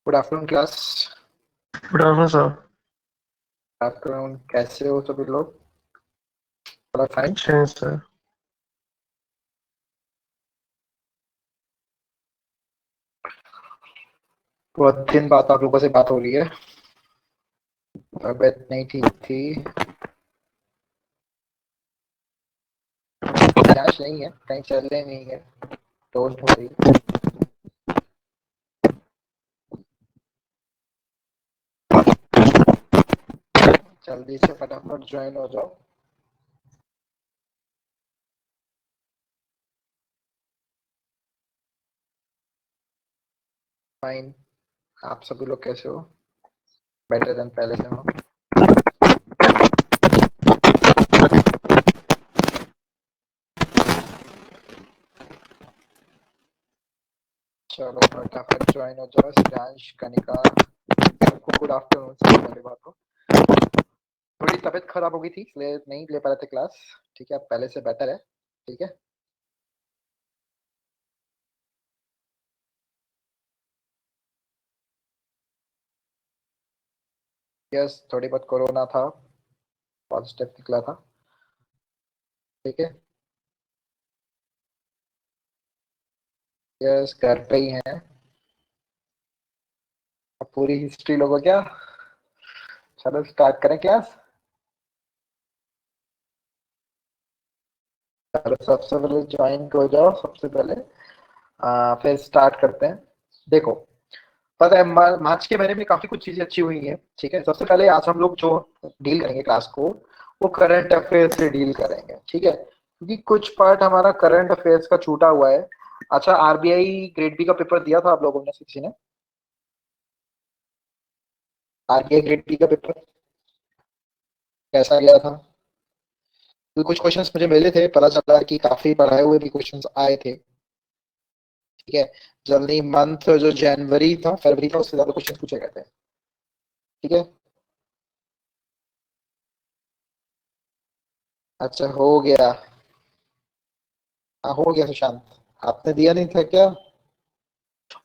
Good afternoon class. Good afternoon sir. Afternoon, कैसे हो सभी लोग? थोड़ा फाइन। अच्छे हैं सर। बहुत दिन बाद आप लोगों से बात हो रही है। तबीयत नहीं ठीक थी। निराश नहीं है, कहीं चल रहे नहीं है, दोस्त हो रही। जल्दी से फटाफट ज्वाइन हो जाओ। फाइन। आप सभी लोग कैसे हो? बेटर देन पहले से हो? चलो फटाफट ज्वाइन हो जाओ। सिद्धांश, कनिका, सबको गुड आफ्टरनून। सबसे पहले बात हो, थोड़ी तबीयत खराब हो गई थी इसलिए नहीं ले पा रहे थे क्लास। ठीक है, अब पहले से बेटर है। ठीक है। यस, थोड़ी बहुत कोरोना था, पॉजिटिव निकला था। ठीक है। यस, घर पे ही हैं। अब पूरी हिस्ट्री लोगों क्या? चलो स्टार्ट करें क्लास। चलो सबसे पहले ज्वाइन हो जाओ। सबसे पहले फिर स्टार्ट करते हैं। देखो, पता है मार्च के महीने में काफी कुछ चीजें अच्छी हुई हैं। ठीक है, सबसे पहले आज हम लोग जो डील करेंगे क्लास को, वो करंट अफेयर से डील करेंगे। ठीक है, क्योंकि कुछ पार्ट हमारा करंट अफेयर्स का छूटा हुआ है। अच्छा, आरबीआई ग्रेड बी का पेपर दिया था आप लोगों ने? किसी ने आरबीआई ग्रेड बी का पेपर कैसा गया था? तो कुछ क्वेश्चंस मुझे मिले थे, पता चला कि काफी पढ़ाए हुए भी क्वेश्चंस आए थे। ठीक है, जल्दी मंथ जो जनवरी था, फरवरी था, उससे ज्यादा क्वेश्चन पूछे गए थे। ठीक है। अच्छा, हो गया। हाँ, हो गया सुशांत। आपने दिया नहीं था क्या?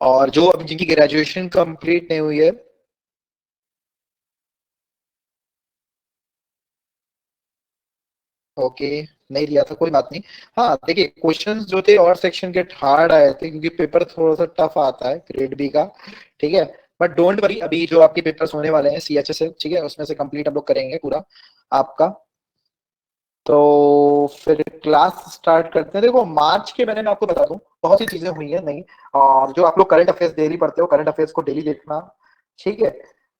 और जो अभी जिनकी ग्रेजुएशन कंप्लीट नहीं हुई है, ओके, नहीं दिया था, कोई बात नहीं। हाँ देखिए, क्वेश्चंस जो थे और सेक्शन के हार्ड आए थे क्योंकि पेपर थोड़ा सा टफ आता है ग्रेड बी का। ठीक है, बट डोंट वरी, अभी जो आपके पेपर्स होने वाले हैं सीएचएस से, ठीक है, उसमें से कंप्लीट हम लोग करेंगे पूरा आपका। तो फिर क्लास स्टार्ट करते हैं। देखो, मार्च के महीने में आपको बता दूं, बहुत सी चीजें हुई है नहीं। और जो आप लोग करंट अफेयर्स डेली पढ़ते हो, करंट अफेयर्स को डेली देखना। ठीक है।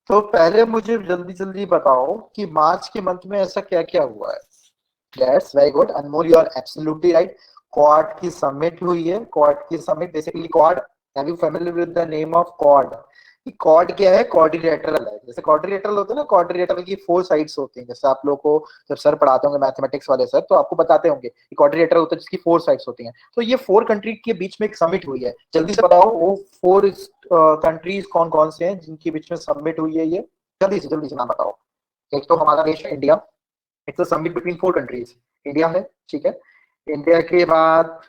तो पहले मुझे जल्दी जल्दी बताओ कि मार्च के मंथ में ऐसा क्या क्या हुआ है। That's very good Anmol, you are absolutely right. Quad की समिट हुई है। क्वाड की summit basically Quad, have you familiar with the name of Quad? Quad क्या है? क्वाड्रिलेटरल है। जैसे क्वाड्रिलेटरल होते हैं ना, क्वाड्रिलेटरल की फोर साइड्स होती हैं। जैसे आप लोग को जब सर पढ़ाते होंगे, मैथमेटिक्स वाले सर, तो आपको बताते होंगे कि क्वाड्रिलेटरल होता है जिसकी फोर साइड्स होती हैं। तो ये फोर कंट्री के बीच में एक समिट हुई है। जल्दी से बताओ वो फोर कंट्रीज कौन कौन से हैं जिनके बीच में समिट हुई है ये? जल्दी से नाम बताओ। एक तो हमारा देश है India. It's a summit between four countries. India है। ठीक है। इंडिया के बाद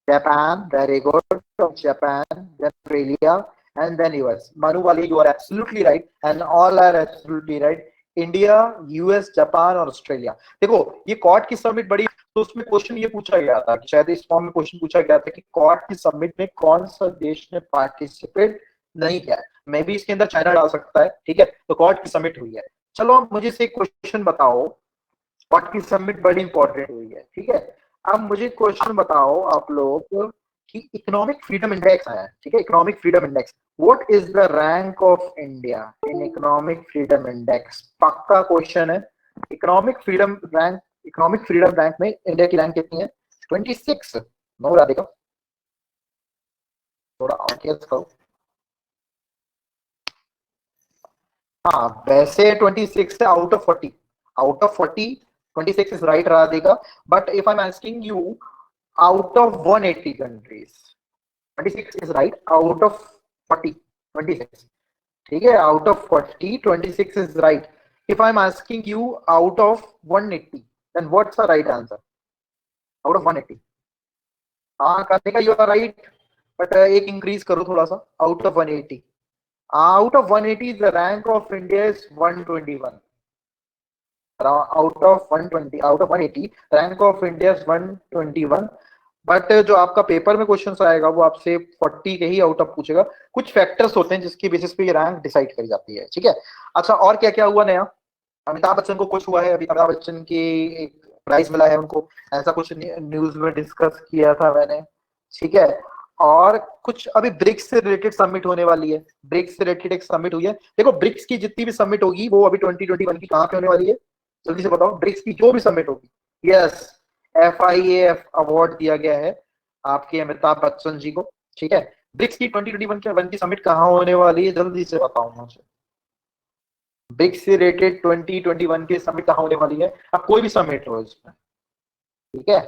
Japan, very good, Japan, then Australia, and then US. Manu Wali, you are absolutely right, and all are absolutely right. India, US, Japan और Australia. देखो, ये cord की summit बड़ी, तो उसमें क्वेश्चन ये पूछा गया था, शायद इस फॉर्म में क्वेश्चन पूछा गया था कि कॉर्ड की समिट में कौन सा देश ने पार्टिसिपेट नहीं किया। मैं भी इसके अंदर चाइना डाल सकता है। ठीक है, तो कॉर्ड की समिट हुई है। चलो अब मुझे से क्वेश्चन बताओ। व्हाट की सबमिट बड़ी इंपॉर्टेंट हुई है। ठीक है, अब मुझे क्वेश्चन बताओ आप लोग कि इकोनॉमिक फ्रीडम इंडेक्स आया है। ठीक है, economic freedom index, what is the rank of India in economic freedom index? पक्का क्वेश्चन है। Economic freedom rank, economic freedom rank में इंडिया की रैंक कितनी है? 26। नो राधिका, थोड़ा और गेस करो। हाँ, वैसे 26 है out of 40। Out of 40, 26 is right, Radhika. But if I'm asking you, out of 180 countries, 26 is right. Out of 40, 26. ठीक है, out of 40, 26 is right. If I'm asking you out of 180, then what's the right answer? Out of 180. हाँ, Radhika, you are right. But एक increase करो थोड़ा सा, out of 180। Out of 180, the rank of India is 121. Out of 180, rank of India 121. But जो आपका paper में question आएगा वो आपसे 40 के ही आउट ऑफ पूछेगा. कुछ फैक्टर्स होते हैं जिसकी बेसिस पे ये रैंक डिसाइड करी जाती है. ठीक है. अच्छा, और क्या क्या हुआ नया? अमिताभ बच्चन को कुछ हुआ है अभी. अमिताभ बच्चन की एक प्राइज मिला है उनको, ऐसा कुछ न्यूज में डिस्कस किया था मैंने. ठीक है. और कुछ अभी ब्रिक्स से रिलेटेड समिट होने वाली है. ब्रिक्स से रिलेटेड एक समिट हुई है. देखो, ब्रिक्स की जितनी भी समिट होगी वो अभी 2021 की कहाँ पे होने वाली है, जल्दी से बताओ. ब्रिक्स की जो भी समिट होगी, यस, FIAF अवार्ड दिया गया है आपके अमिताभ बच्चन जी को. ठीक है. ब्रिक्स की 2021 की समिट कहाँ होने वाली है, जल्दी से बताओ मुझे. ब्रिक्स से रिलेटेड 2021 की समिट कहाँ होने वाली है? अब कोई भी समिट हो इसमें. ठीक है.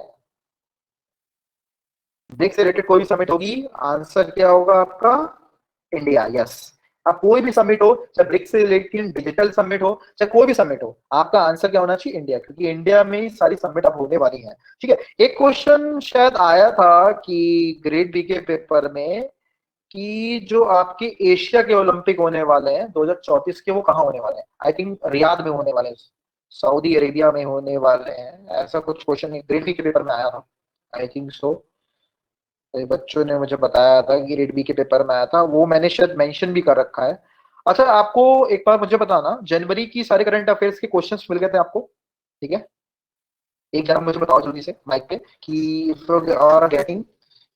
ब्रिक्स से रिलेटेड कोई भी समिट होगी, आंसर क्या होगा आपका? इंडिया. यस. अब कोई भी समिट हो, चाहे ब्रिक्स से रिलेटेड डिजिटल समिट हो, चाहे कोई भी समिट हो, आपका आंसर क्या होना चाहिए? इंडिया. क्योंकि इंडिया में ही सारी समिट अब होने वाली है. ठीक है. एक क्वेश्चन शायद आया था कि ग्रेड बी के पेपर में कि जो आपके एशिया के ओलंपिक होने वाले हैं 2034 के, वो कहाँ होने वाले हैं? आई थिंक रियाद में होने वाले हैं, सऊदी अरेबिया में होने वाले हैं. ऐसा कुछ क्वेश्चन ग्रेड बी के पेपर में आया था. आई थिंक सो. बच्चों ने मुझे बताया था कि ग्रेड बी के पेपर में आया था, वो मैंने शायद मेंशन भी कर रखा है. अच्छा, आपको एक बार मुझे बताना, जनवरी की सारे करंट अफेयर्स के क्वेश्चंस मिल गए थे आपको? ठीक है. एक जरा मुझे बताओ जल्दी से माइक पे कि और गेटिंग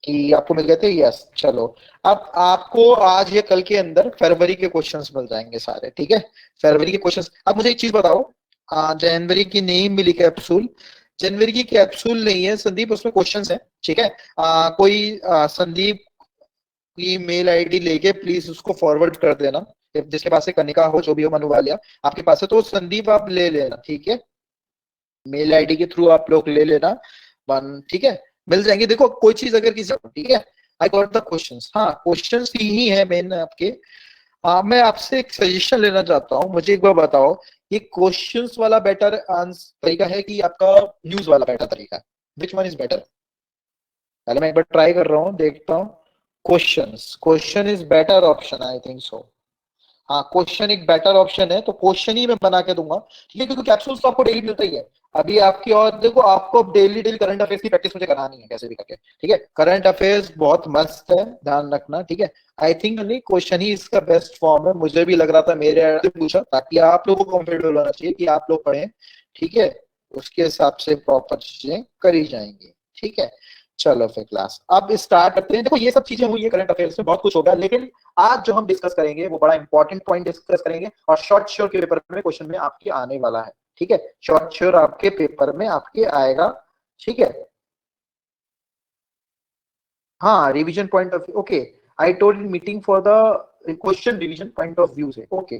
कि आपको मिल गए थे. यस. चलो, अब आपको आज या कल के अंदर फरवरी के क्वेश्चंस मिल जाएंगे सारे. ठीक है. फरवरी के क्वेश्चंस. अब मुझे एक चीज बताओ, जनवरी की नहीं मिली कैप्सूल. जनवरी की कैप्सूल नहीं है संदीप, उसमें क्वेश्चंस है. ठीक है. कोई संदीप की मेल आईडी लेके प्लीज उसको फॉरवर्ड कर देना. जिसके पास से कनिका हो, जो भी हो, मनु वालिया आपके पास है तो संदीप आप ले लेना. ठीक है. मेल आईडी के थ्रू आप लोग ले लेना. ठीक है. मिल जाएंगे. देखो, कोई चीज अगर किसी. ठीक है. I got the questions. हाँ, क्वेश्चंस ही है मेन आपके. मैं आपसे एक सजेशन लेना चाहता हूँ. मुझे एक बार बताओ, ये क्वेश्चंस वाला बेटर तरीका है कि आपका न्यूज वाला बेटर तरीका है? Which one is better? पहले मैं एक बार ट्राई कर रहा हूँ, देखता हूँ. Question is better option, I think सो. हाँ, क्वेश्चन एक बेटर ऑप्शन है, तो क्वेश्चन ही मैं बना के दूंगा. ठीक है. क्योंकि कैप्सूल्स तो आपको डेली मिलता ही है अभी आपकी. और देखो, आपको डेली डेली करंट अफेयर्स की प्रैक्टिस मुझे करानी है कैसे भी करके. ठीक है. करंट अफेयर्स बहुत मस्त है, ध्यान रखना. ठीक है. आई थिंक नहीं, क्वेश्चन ही इसका बेस्ट फॉर्म है. मुझे भी लग रहा था, मेरे से पूछा ताकि आप लोगों को कंफर्टेबल होना चाहिए कि आप लोग पढ़ें. ठीक है. उसके हिसाब से प्रॉपर चीजें करी जाएंगी. ठीक है. चलो फिर क्लास अब स्टार्ट करते हैं. देखो, ये सब चीजें हुई है करंट अफेयर्स में, बहुत कुछ हो गया. लेकिन आज जो हम डिस्कस करेंगे वो बड़ा इंपॉर्टेंट पॉइंट डिस्कस करेंगे, और शॉर्ट श्योर के पेपर में क्वेश्चन में आपके आने वाला है. ठीक है. शॉर्ट श्योर आपके पेपर में आपके आएगा. ठीक है. हाँ, revision point of view. Okay. I told meeting for the question revision point of view से. ओके.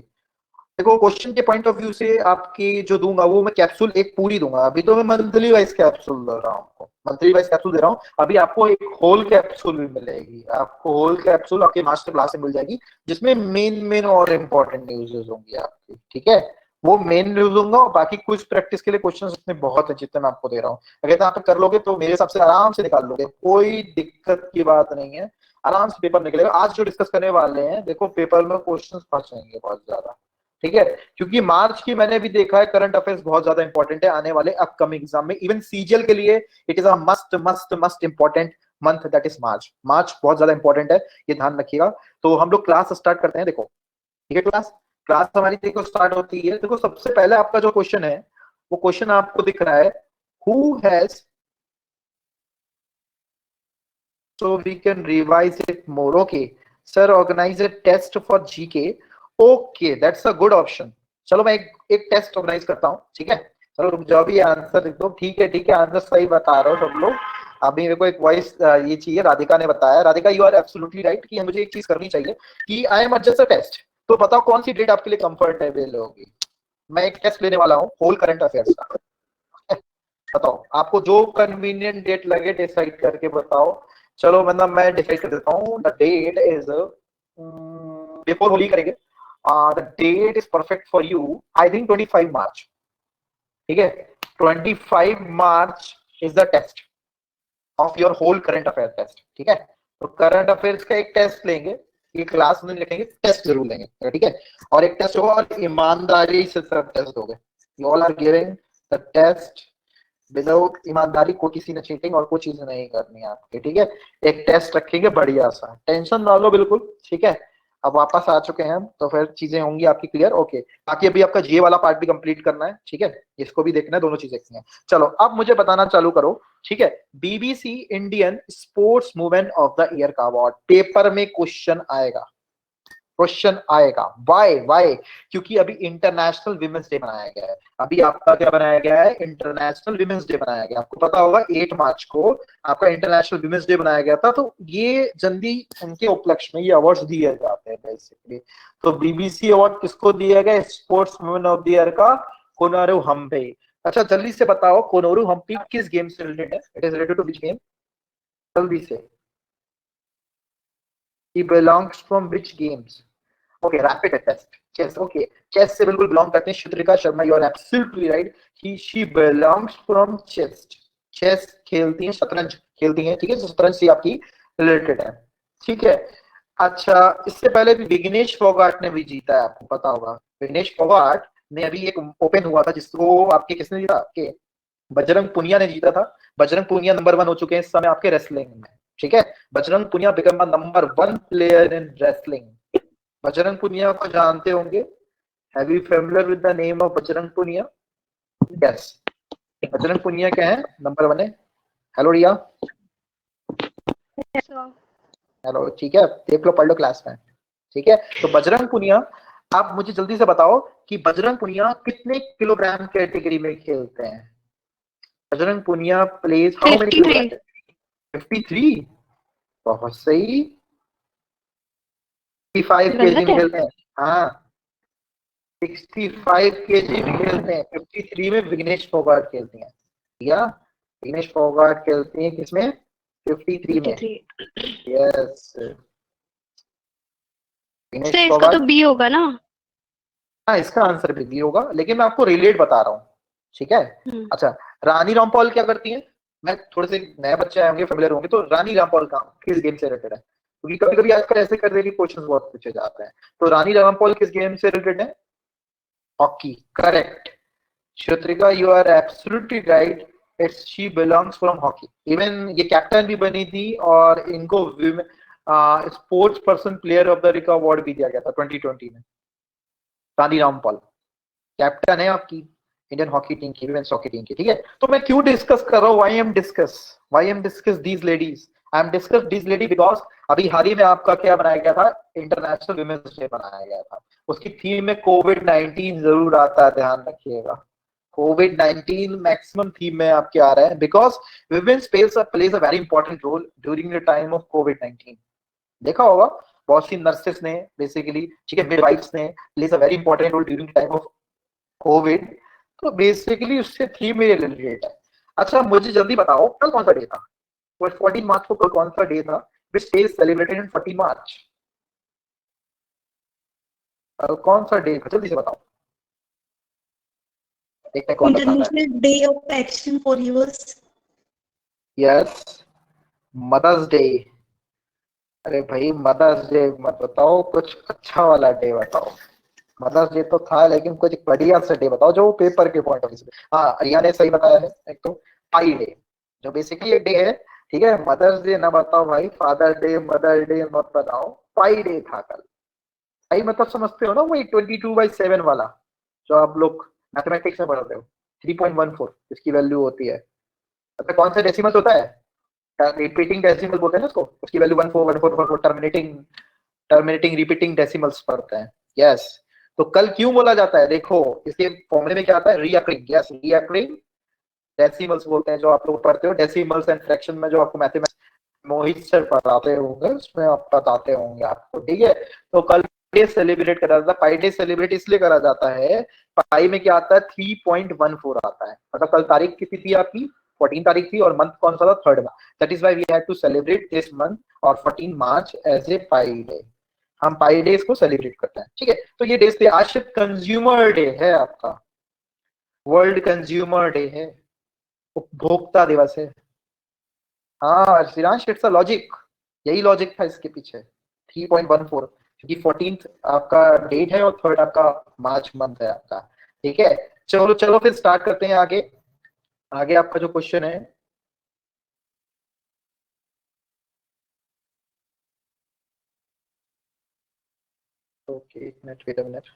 देखो, क्वेश्चन के पॉइंट ऑफ व्यू से आपकी जो दूंगा वो मैं कैप्सूल एक पूरी दूंगा. अभी तो मैं मंथली वाइज कैप्सूल दे रहा हूँ आपको, मंथली वाइज कैप्सूल दे रहा हूँ. अभी आपको एक होल कैप्सूल भी मिलेगी. आपको होल कैप्सूल आपके मास्टर क्लास से मिल जाएगी, जिसमें मेन मेन और इम्पोर्टेंट न्यूज होंगी आपकी. ठीक है. वो मेन न्यूज दूंगा, और बाकी कुछ प्रैक्टिस के लिए क्वेश्चन उसमें बहुत है जितने मैं आपको दे रहा हूँ. अगर आप कर लोगे तो मेरे हिसाब से आराम से निकाल लोगे, कोई दिक्कत की बात नहीं है. आराम से पेपर निकलेगा. आज जो डिस्कस करने वाले हैं, देखो पेपर में क्वेश्चन फंस जाएंगे बहुत ज्यादा. ठीक है. क्योंकि मार्च की मैंने भी देखा है, करंट अफेयर्स बहुत ज्यादा इंपॉर्टेंट है आने वाले अपकमिंग एग्जाम में. इवन सीजीएल के लिए it is a must must must important month, that is March. March बहुत ज्यादा इंपॉर्टेंट है, ये ध्यान रखिएगा. तो हम लोग क्लास स्टार्ट करते हैं. देखो, ठीक है. क्लास क्लास हमारी देखो स्टार्ट होती है. देखो, सबसे पहले आपका जो क्वेश्चन है, वो क्वेश्चन आपको दिख रहा है. Who has, so we can revise it more. Okay, sir, organize a test for GK. Okay, that's a good option. चलो मैं एक टेस्ट ऑर्गेनाइज करता हूँ. ठीक है. चलो रुक जाओ, भी आंसर लिख दो. ठीक है. ठीक है. आंसर सही बता रहे हो सब लोग. अभी मेरे को एक वॉइस ये चाहिए. राधिका ने बताया. Radhika, you are absolutely right कि मुझे एक चीज करनी चाहिए कि I am just a test. तो बताओ कौन सी डेट आपके लिए कंफर्टेबल होगी. मैं एक टेस्ट लेने वाला हूँ होल करंट अफेयर्स का. बताओ आपको जो कन्वीनियंट डेट लगे डिसाइड करके बताओ. चलो, मतलब मैं डिसाइड कर देता हूँ. The date is before Holi करेंगे. The date is perfect for you. I think 25 March. ठीक है. 25 March is the test of your whole current affair test. ठीक है. तो करंट अफेयर्स का एक टेस्ट लेंगे. ये क्लास में नहीं लिखेंगे, टेस्ट जरूर लेंगे, ठीक है। और एक टेस्ट होगा और ईमानदारी से सब टेस्ट होंगे। You all are giving the test without ईमानदारी, को किसी ने चीटिंग और कोई चीज नहीं करनी है आपके, ठीक है। एक टेस्ट रखेंगे बढ़िया सा, टेंशन ना लो बिल्कुल, ठीक है। अब वापस आ चुके हैं हम, तो फिर चीजें होंगी आपकी क्लियर, ओके। बाकी अभी आपका ये वाला पार्ट भी कंप्लीट करना है, ठीक है। इसको भी देखना है, दोनों चीजें देखनी है। चलो अब मुझे बताना चालू करो, ठीक है। BBC Indian sports movement of the year का अवार्ड पेपर में क्वेश्चन आएगा, क्वेश्चन आएगा। वाई क्योंकि अभी इंटरनेशनल विमेंस डे मनाया गया है। अभी आपका क्या बनाया गया है, इंटरनेशनल विमेंस डे बनाया गया। आपको पता होगा 8 मार्च को आपका इंटरनेशनल विमेंस डे बनाया गया था। तो ये जल्दी उनके उपलक्ष्य में ये अवार्ड्स दिए जाते हैं बेसिकली। तो बीबीसी अवार्ड किसको दिया गया, sports women of the year का कोनारू हम्पी। अच्छा जल्दी से बताओ कोनोरू हम्पी किस गेम से रिलेटेड है, it is related to which game, जल्दी से। he belongs from which games? Okay, rapid test. Chess. Okay, chess से बिल्कुल belong करते हैं Shrutika Sharma, you are absolutely right. She belongs from chess. Chess खेलती हैं, शतरंज खेलती हैं, ठीक है। शतरंज से आपकी रिलेटेड है, ठीक है। अच्छा इससे पहले भी विग्नेश फोगाट ने भी जीता है, आपको पता होगा। विग्नेश फोगाट ने अभी एक ओपन हुआ था जिसको आपके किसने जीता, आपके बजरंग पुनिया ने जीता था। बजरंग पुनिया नंबर 1 हो चुके हैं इस समय आपके रेसलिंग में, ठीक है। Bajrang Punia become number 1 player in wrestling. Bajrang Punia को जानते होंगे, have you familiar with the name of Bajrang Punia? Yes, Bajrang Punia क्या है, नंबर 1 है। हेलो रिया, हेलो, ठीक है। देख लो, पढ़ लो क्लास में, ठीक है। तो बजरंग पुनिया, आप मुझे जल्दी से बताओ कि बजरंग पुनिया कितने किलोग्राम कैटेगरी में खेलते हैं। Bajrang Punia plays how many kilogram? 53, बहुत सही। 65 केजी में खेलते हैं, हाँ 65 केजी में खेलते हैं। 53 में विग्नेश फोगाट खेलती हैं, या विग्नेश फोगाट खेलती हैं किसमें, 53 में। यस, विग्नेश इसका फोगाट। तो बी होगा ना? हाँ इसका आंसर भी होगा, लेकिन मैं आपको रिलेट बता रहा हूँ, ठीक है। अच्छा, रानी रामपाल क्या करती हैं? मैं थोड़े से नए बच्चे आए होंगे, फेमिलियर होंगे, तो रानी रामपाल का किस गेम से रिलेटेड है? क्योंकि कभी कभी आजकल ऐसे कर देगी क्वेश्चन बहुत पूछे जाते हैं। तो रानी रामपाल किस गेम से रिलेटेड है? Hockey, correct. Shrutika you are absolutely right, it's she belongs from hockey. Even ये कैप्टन भी बनी थी और इनको sports person player of the week award भी दिया गया था 2020 में। रानी रामपाल कैप्टन है आपकी इंडियन हॉकी टीम की, विमेंस हॉकी टीम की, ठीक है। तो मैं क्यों डिस्कस कर रहा हूँ, why am discuss these ladies, I am discuss these lady because अभी हाल ही में आपका क्या बनाया गया था, इंटरनेशनल विमेंस डे बनाया गया था। उसकी थीम में कोविड-19 जरूर आता है, ध्यान रखिएगा। कोविड-19 मैक्सिमम थीम में आपके आ रहा है because women's plays a very important role during the time of कोविड-19। देखा होगा बहुत सी नर्सेस ने बेसिकली, ठीक है, मिडवाइफ्स ने plays a very important role during time of COVID. तो बेसिकली उससे थी मेरे रिलेटेड है। अच्छा मुझे जल्दी बताओ कल कौन सा डे था, 14 मार्च को कल कौन सा डे था which day is celebrated in 14 मार्च? कल कौन सा डे था, जल्दी से बताओ, देखते हैं कौन बताता है। International day of action for yours. Yes, mother's day. अरे भाई मदर्स डे मत बताओ, कुछ अच्छा वाला डे बताओ। मदर्स डे तो था लेकिन कुछ बढ़िया सा डे बताओ जो पेपर के पॉइंट ऑफ व्यू से। हाँ रिया ने सही बताया है, एक तो पाई डे जो बेसिकली एक डे है, ठीक है। मदर्स डे ना बताओ भाई, फादर डे मदर डे मत बताओ, पाई डे था कल। पाई मतलब समझते हो ना, वही 22/7 वाला जो आप लोग मैथमेटिक्स में पढ़ते हो, 3.14 इसकी वैल्यू होती है। अच्छा कौन सा डेसिमल होता है, रिपीटिंग डेसिमल बोलते हैं ना उसको, उसकी value 14 terminating terminating repeating decimals पढ़ते हैं। यस, तो कल क्यों बोला जाता है, देखो इसके फॉर्मूले में क्या आता है, रीअकरिंग। यस, रीअकरिंग डेसिमल्स बोलते हैं जो आप लोग पढ़ते हो, डेसिमल्स एंड फ्रैक्शन में जो आपको मैथमेटिक्स मोहित सर पढ़ाते होंगे उसमें आप बताते होंगे आपको, ठीक है। तो कल डे सेलिब्रेट करा जाता है, पाई डे सेलिब्रेट इसलिए करा जाता है, पाई में क्या आता है 3.14 आता है, मतलब कल तारीख कितनी थी आपकी, 14 तारीख थी, और मंथ कौन सा था, third month. That is why we had to celebrate this month और 14 मार्च एज ए पाई डे। हम पाई डेज को सेलिब्रेट करते हैं, ठीक है। तो ये डेज थे। आज कंज्यूमर डे है आपका, वर्ल्ड कंज्यूमर डे है, उपभोक्ता दिवस है। हाँ श्रीरांश, इट्स अ लॉजिक, यही लॉजिक था इसके पीछे, 3.14, क्योंकि 14th आपका डेट है और 3rd आपका मार्च मंथ है आपका। ठीक है, चलो चलो फिर स्टार्ट करते हैं आगे। आगे आपका जो क्वेश्चन है, ओके एक मिनट, वेट अ मिनट।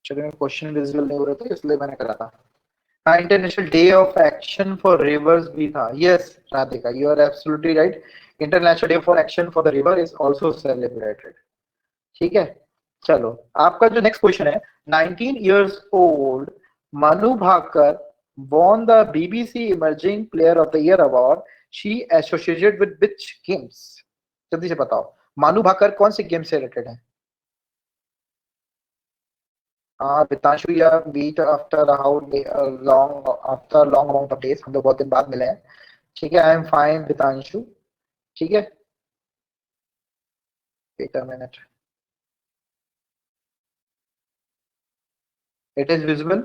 चलिए, क्वेश्चन विजिबल नहीं हो रहे थे इसलिए मैंने करा था। हाँ, international day of action for rivers भी था। Yes Radhika, you are absolutely right. International day for action for the river is also celebrated. ठीक है, चलो आपका जो नेक्स्ट क्वेश्चन है, 19 years old Manu Bhaker won the BBC Emerging Player of the Year award. She associated with which games? जल्दी से बताओ, मनु भाकर कौन से गेम से रिलेटेड है? पितांशु या beat after how long, after long amount of days, हम लोग बहुत दिन बाद मिले हैं। ठीक है, आई एम फाइन पितांशु। ठीक है, wait a minute, it is visible.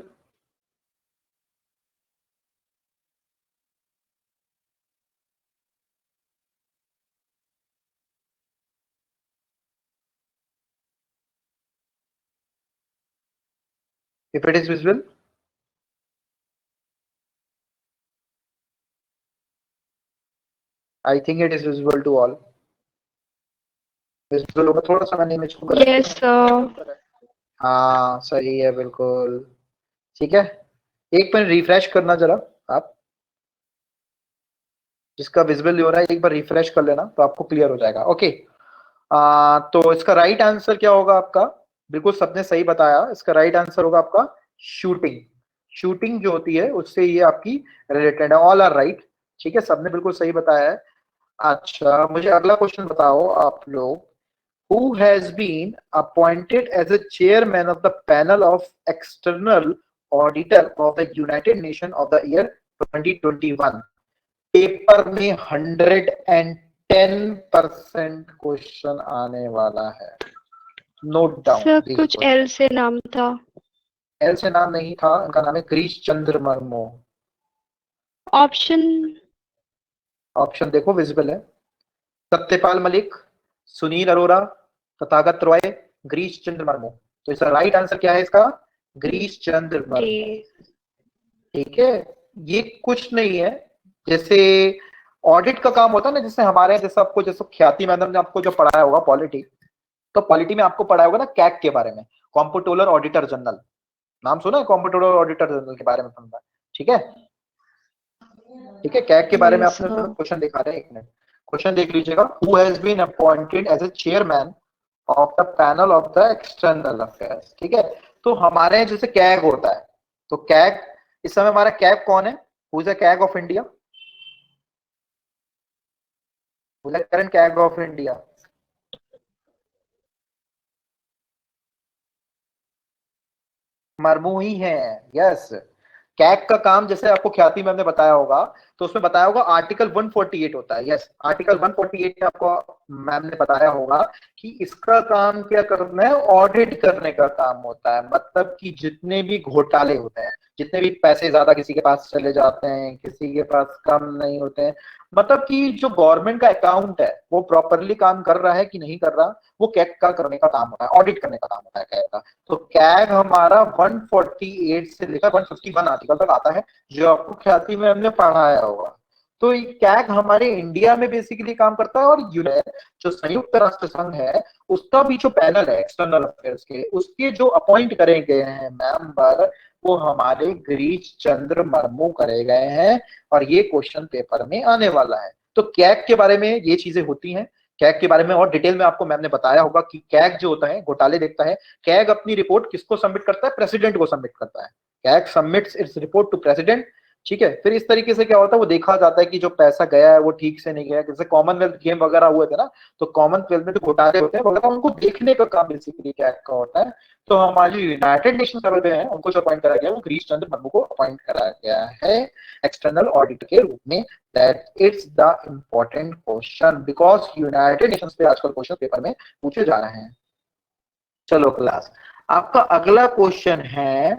If it is visible, I think it is visible to all. Visible होगा, थोड़ा सा मैंने इमेज को गलत Yes, sir. हाँ सही है बिल्कुल। ठीक है, एक बार रिफ्रेश करना जरा आप, जिसका विजिबल हो रहा है एक बार रिफ्रेश कर लेना तो आपको क्लियर हो जाएगा। ओके, तो इसका राइट आंसर क्या होगा आपका? बिल्कुल सबने सही बताया, इसका राइट आंसर होगा आपका शूटिंग। शूटिंग जो होती है उससे ये आपकी रिलेटेड है। All are right. ठीक है, सबने बिल्कुल सही बताया है। अच्छा, मुझे अगला क्वेश्चन बताओ आप लोग। Who has been appointed as a chairman of the panel of external auditor of the United Nations of the year 2021? Paper में 110% क्वेश्चन आने वाला है, नोट डाउन सर प्लीज। कुछ एल से नाम था। एल से नाम नहीं था, इनका नाम है गिरीश चंद्र मुर्मू। ऑप्शन। ऑप्शन देखो विजिबल है, सत्यपाल मलिक, सुनील अरोरा, तथागत रॉय, गिरीश चंद्र मुर्मू। तो इसका राइट आंसर क्या है इसका? गिरीश चंद्र मुर्मू। जी। ठीक है, ये कुछ नहीं है, जैसे ऑडिट का काम होता है ना, जैसे हमारे जैसे आपको, जैसे ख्याति मैडम ने आपको जो पढ़ाया होगा पॉलिटी, तो पॉलिटी में आपको पढ़ाया होगा ना कैग के बारे में, कॉम्पिट्रोलर ऑडिटर जनरल। नाम सुना है कॉम्पिट्रोलर ऑडिटर जनरल के बारे में पढ़ना? ठीक है, ठीक है, कैग के बारे में यस आपने सर। क्वेश्चन देखा था, एक मिनट क्वेश्चन देख लीजिएगा। Who has been appointed as a chairman of the panel of the external affairs. ठीक है, तो हमारे जैसे कैग होता है, तो कैग इस समय हमारा कैग कौन है? Who is the CAG of India? Who is the current CAG of India? Murmu ही है। यस, कैग का काम जैसे आपको ख्याति में हमने बताया होगा, तो उसमें बताया होगा आर्टिकल 148 होता है। यस, आर्टिकल 148 में आपको मैम ने बताया होगा कि इसका काम क्या करना है, ऑडिट करने का काम होता है। मतलब कि जितने भी घोटाले होते हैं, जितने भी पैसे ज्यादा किसी के पास चले जाते हैं, किसी के पास कम नहीं होते हैं, मतलब कि जो गवर्नमेंट का अकाउंट है वो प्रॉपरली काम कर रहा है कि नहीं कर रहा, वो कैग का करने का काम होता है, ऑडिट करने का काम होता है कैग का। तो कैग हमारा 148 से लेकर 151 आर्टिकल तक आता है, जो आपको ख्याति में हमने पढ़ाया होगा। तो ये कैग हमारे इंडिया में बेसिकली काम करता है, और जो संयुक्त राष्ट्र संघ है उसका भी जो पैनल है एक्सटर्नल अफेयर्स के, उसके जो अपॉइंट करे गए हैं मेंबर, वो हमारे गिरीश चंद्र मर्मू करे गए हैं, और ये क्वेश्चन पेपर में आने वाला है। तो कैग के बारे में ये चीजें होती हैं। कैग के बारे में और डिटेल में आपको मैम ने बताया होगा कि कैग जो होता है घोटाले देखता है। कैग अपनी रिपोर्ट किसको सबमिट करता है, प्रेसिडेंट को सबमिट करता है। CAG submits its report to president. ठीक है, फिर इस तरीके से क्या होता है, वो देखा जाता है कि जो पैसा गया है वो ठीक से नहीं गया। जैसे कॉमनवेल्थ गेम वगैरह हुए थे ना, तो कॉमनवेल्थ में जो घोटाले होते हैं वगैरह, उनको देखने का काम बेसिकली कैग का होता है। तो हमारी यूनाइटेड नेशन लेवल पे है, उनको जो अपॉइंट करा गया वो गिरीश चंद्र मर्मू को अपॉइंट करा गया है एक्सटर्नल ऑडिटर के रूप में। That it's the important question, because United Nations पे आजकल क्वेश्चन पेपर में पूछे जा रहे हैं। चलो क्लास, आपका अगला क्वेश्चन है,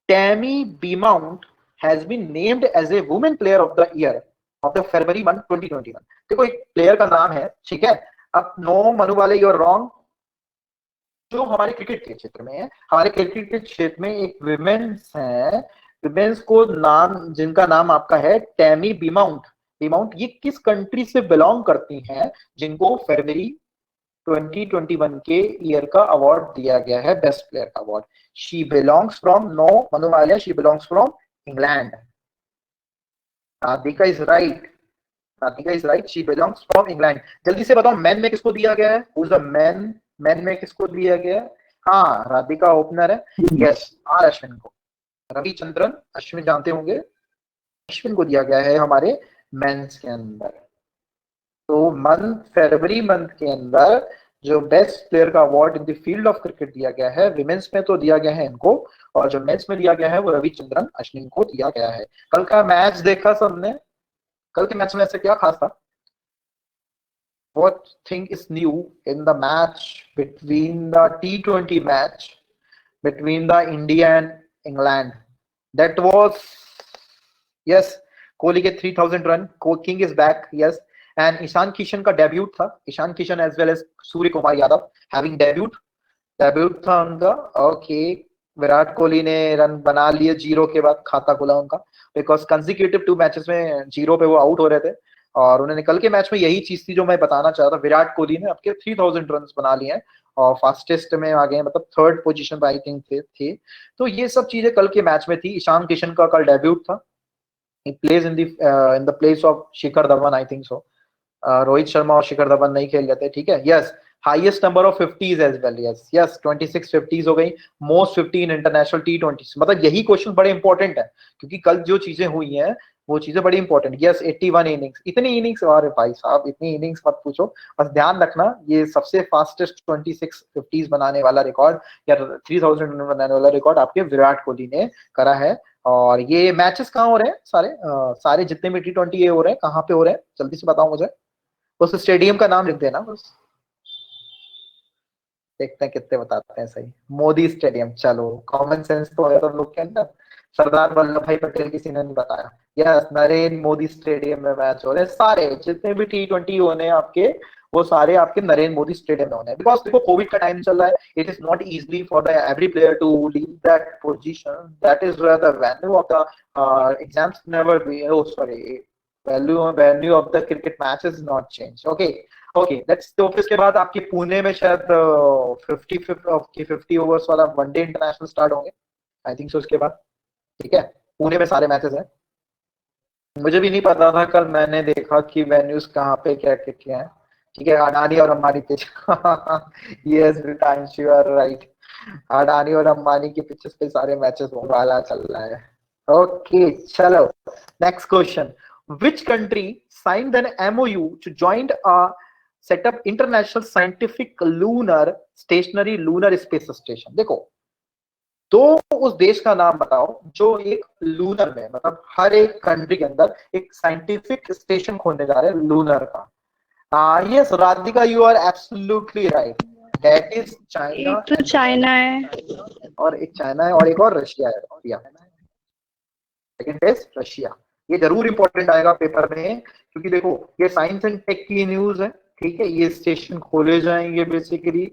Tammy Beaumont has been named as a women player of the year of the February month 2021। देखो एक प्लेयर का नाम है, ठीक है। अब नो मनु वाले यू आर रॉन्ग। जो हमारे क्रिकेट के क्षेत्र में है, हमारे क्रिकेट के क्षेत्र में एक विमेन्स है, विमेन्स को नाम, जिनका नाम आपका है टैमी बीमाउंट। बीमाउंट ये किस कंट्री से बिलोंग करती हैं, जिनको फरवरी 2021 के ईयर का अवार्ड दिया गया है, बेस्ट प्लेयर का award. She belongs from, no Manuwalia, she belongs from England. Radhika is right, Radhika is right, she belongs from England. जल्दी से बताओ मैन में किसको दिया गया है, who is the man, man में किसको दिया गया है? हाँ, राधिका ओपनर है। यस, आर अश्विन को, रविचंद्रन अश्विन जानते होंगे, अश्विन को दिया गया है हमारे मेंस के अंदर। तो मंथ, फरवरी मंथ के अंदर जो बेस्ट प्लेयर का award in the field of cricket दिया गया है, विमेंस में तो दिया गया है इनको, और जो मेंस में दिया गया है वो रविचंद्रन अश्विन को दिया गया है। कल का मैच देखा सबने? कल के मैच में ऐसे क्या खास था? What thing is new in the match between the T20 match between the India and England? That was, yes, Kohli के 3000 run, king is back. Yes, and Ishan Kishan का डेब्यूट था, Ishan Kishan as well as Surya Kumar Yadav having debut, debut था उनका। Okay, Virat Kohli ने run बना लिए zero के बाद, खाता खुला उनका, बिकॉज कंसेक्यूटिव 2 मैचेस में जीरो पे वो आउट हो रहे थे। और उन्होंने कल के मैच में यही चीज थी जो मैं बताना चाह रहा था, विराट कोहली ने आपके 3000 रन बना लिए हैं और फास्टेस्ट में आ गए, मतलब 3rd पोजीशन पे आई थिंक थे। तो ये सब चीजें कल के मैच में थी। ईशान किशन का कल डेब्यूट था, he plays in the place of Shikhar Dhawan, I think so. Rohit Sharma और शिखर धवन नहीं खेल लेते, ठीक है। Yes, highest number of 50s as well. Yes yes, 26 50s हो गई, मोस्ट 50 इन इंटरनेशनल T20। मतलब यही क्वेश्चन बड़े इंपॉर्टेंट है, क्योंकि कल जो चीजें हुई हैं वो चीजें बड़ी इंपॉर्टेंट। यस, 81 इनिंग्स, इतनी इनिंग्स, अरे भाई साहब इतनी इनिंग्स मत पूछो, बस ध्यान रखना ये सबसे फास्टेस्ट 26 50s बनाने वाला रिकॉर्ड या 3000 रन बनाने वाला रिकॉर्ड आपके विराट कोहली ने करा है। और ये मैचेस कहाँ हो रहे हैं सारे, सारे जितने भी T20 ये हो रहे हैं, कहाँ पे हो रहे हैं जल्दी से बताओ मुझे, उस स्टेडियम का नाम लिख देना बस, देखते हैं कितने बताते हैं सही। मोदी स्टेडियम, चलो कॉमन सेंस तो है सब लोग के अंदर। सरदार वल्लभ भाई पटेल किसी ने नहीं बताया। यस, नरेंद्र मोदी स्टेडियम में मैच हो रहे हैं, सारे जितने भी T20 होने हैं आपके, वो सारे आपके नरेंद्र मोदी स्टेडियम में होने हैं। बिकॉज देखो कोविड का टाइम चल रहा है, it is not easily for the every player to leave that position, that is where the venue of the exams never be, oh sorry, venue of the cricket match is not change. Okay okay, let's, तो फिर इसके बाद आपके पुणे में शायद 50 overs वाला one day international start होंगे, आई think सो, इसके बाद। ठीक है, पुणे में सारे मैचेस हैं। मुझे भी नहीं पता था, कल मैंने देखा कि वेन्यूज कहाँ पे क्या क्या है। ठीक है, अडानी और Ambani pitch yes Ritansh, you are right, Adani और अंबानी के पिचेस पे सारे मैचेस वाला चल रहा है। ओके चलो, next question, which country signed an MOU to join a set up international scientific lunar stationary lunar space station? देखो तो उस देश का नाम बताओ जो एक लूनर में, मतलब हर एक कंट्री के अंदर एक साइंटिफिक स्टेशन खोलने जा रहे हैं लूनर का। Yes Radhika, you are absolutely right, that is China. एक तो चाइना है, और एक चाइना है और एक और रशिया है। Second is Russia. ये जरूर इंपॉर्टेंट आएगा पेपर में, क्योंकि देखो ये साइंस एंड टेक की न्यूज है, ठीक है। ये स्टेशन खोले जाएंगे बेसिकली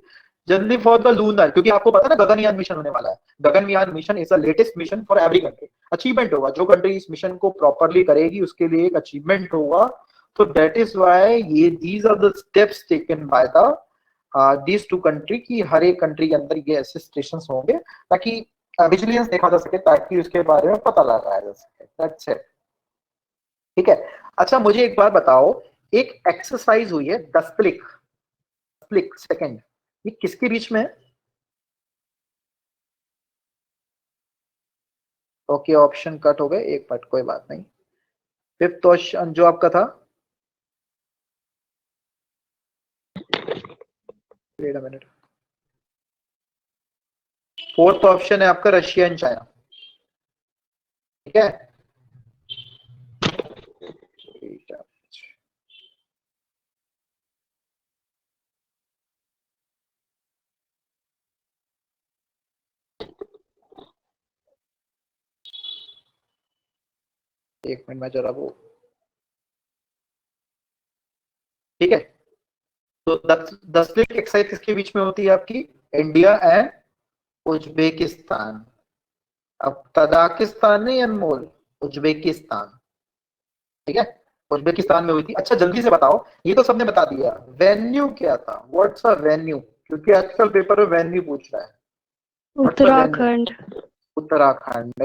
जल्दी फॉर द लूनर, क्योंकि आपको पता है ना गगनयान मिशन होने वाला है। Gaganyaan mission is the latest mission for every country. Achievement होगा, जो कंट्री इस मिशन को प्रॉपरली करेगी उसके लिए एक अचीवमेंट होगा। तो दैट इज व्हाई ये these are the steps taken by the these two country, की हर एक कंट्री के अंदर ये ऐसे स्टेशन होंगे ताकि विजिलेंस देखा जा सके, ताकि उसके बारे में पता लगाया जा सके। दैट्स इट, ठीक है। अच्छा मुझे एक बात बताओ, एक एक्सरसाइज हुई है 10 क्लिक, सेकंड, ये किसके बीच में है? ओके ऑप्शन कट हो गए, एक मिनट कोई बात नहीं। फिफ्थ क्वेश्चन जो आपका था, wait a minute, fourth option है आपका रशिया एंड चाइना, ठीक है। ठीक है, एक मिनट में जरा वो, ठीक है। तो 10 क्लिक एक्सरसाइज किसके बीच में होती है आपकी? India and Uzbekistan. अब तजाकिस्तान नहीं अनमोल, उज्बेकिस्तान, ठीक है। उज्बेकिस्तान में हुई थी। अच्छा जल्दी से बताओ, ये तो सबने बता दिया, वेन्यू क्या था? What's a venue? क्योंकि आजकल पेपर में वेन्यू पूछ रहा है। What's a venue? Uttarakhand. Uttarakhand.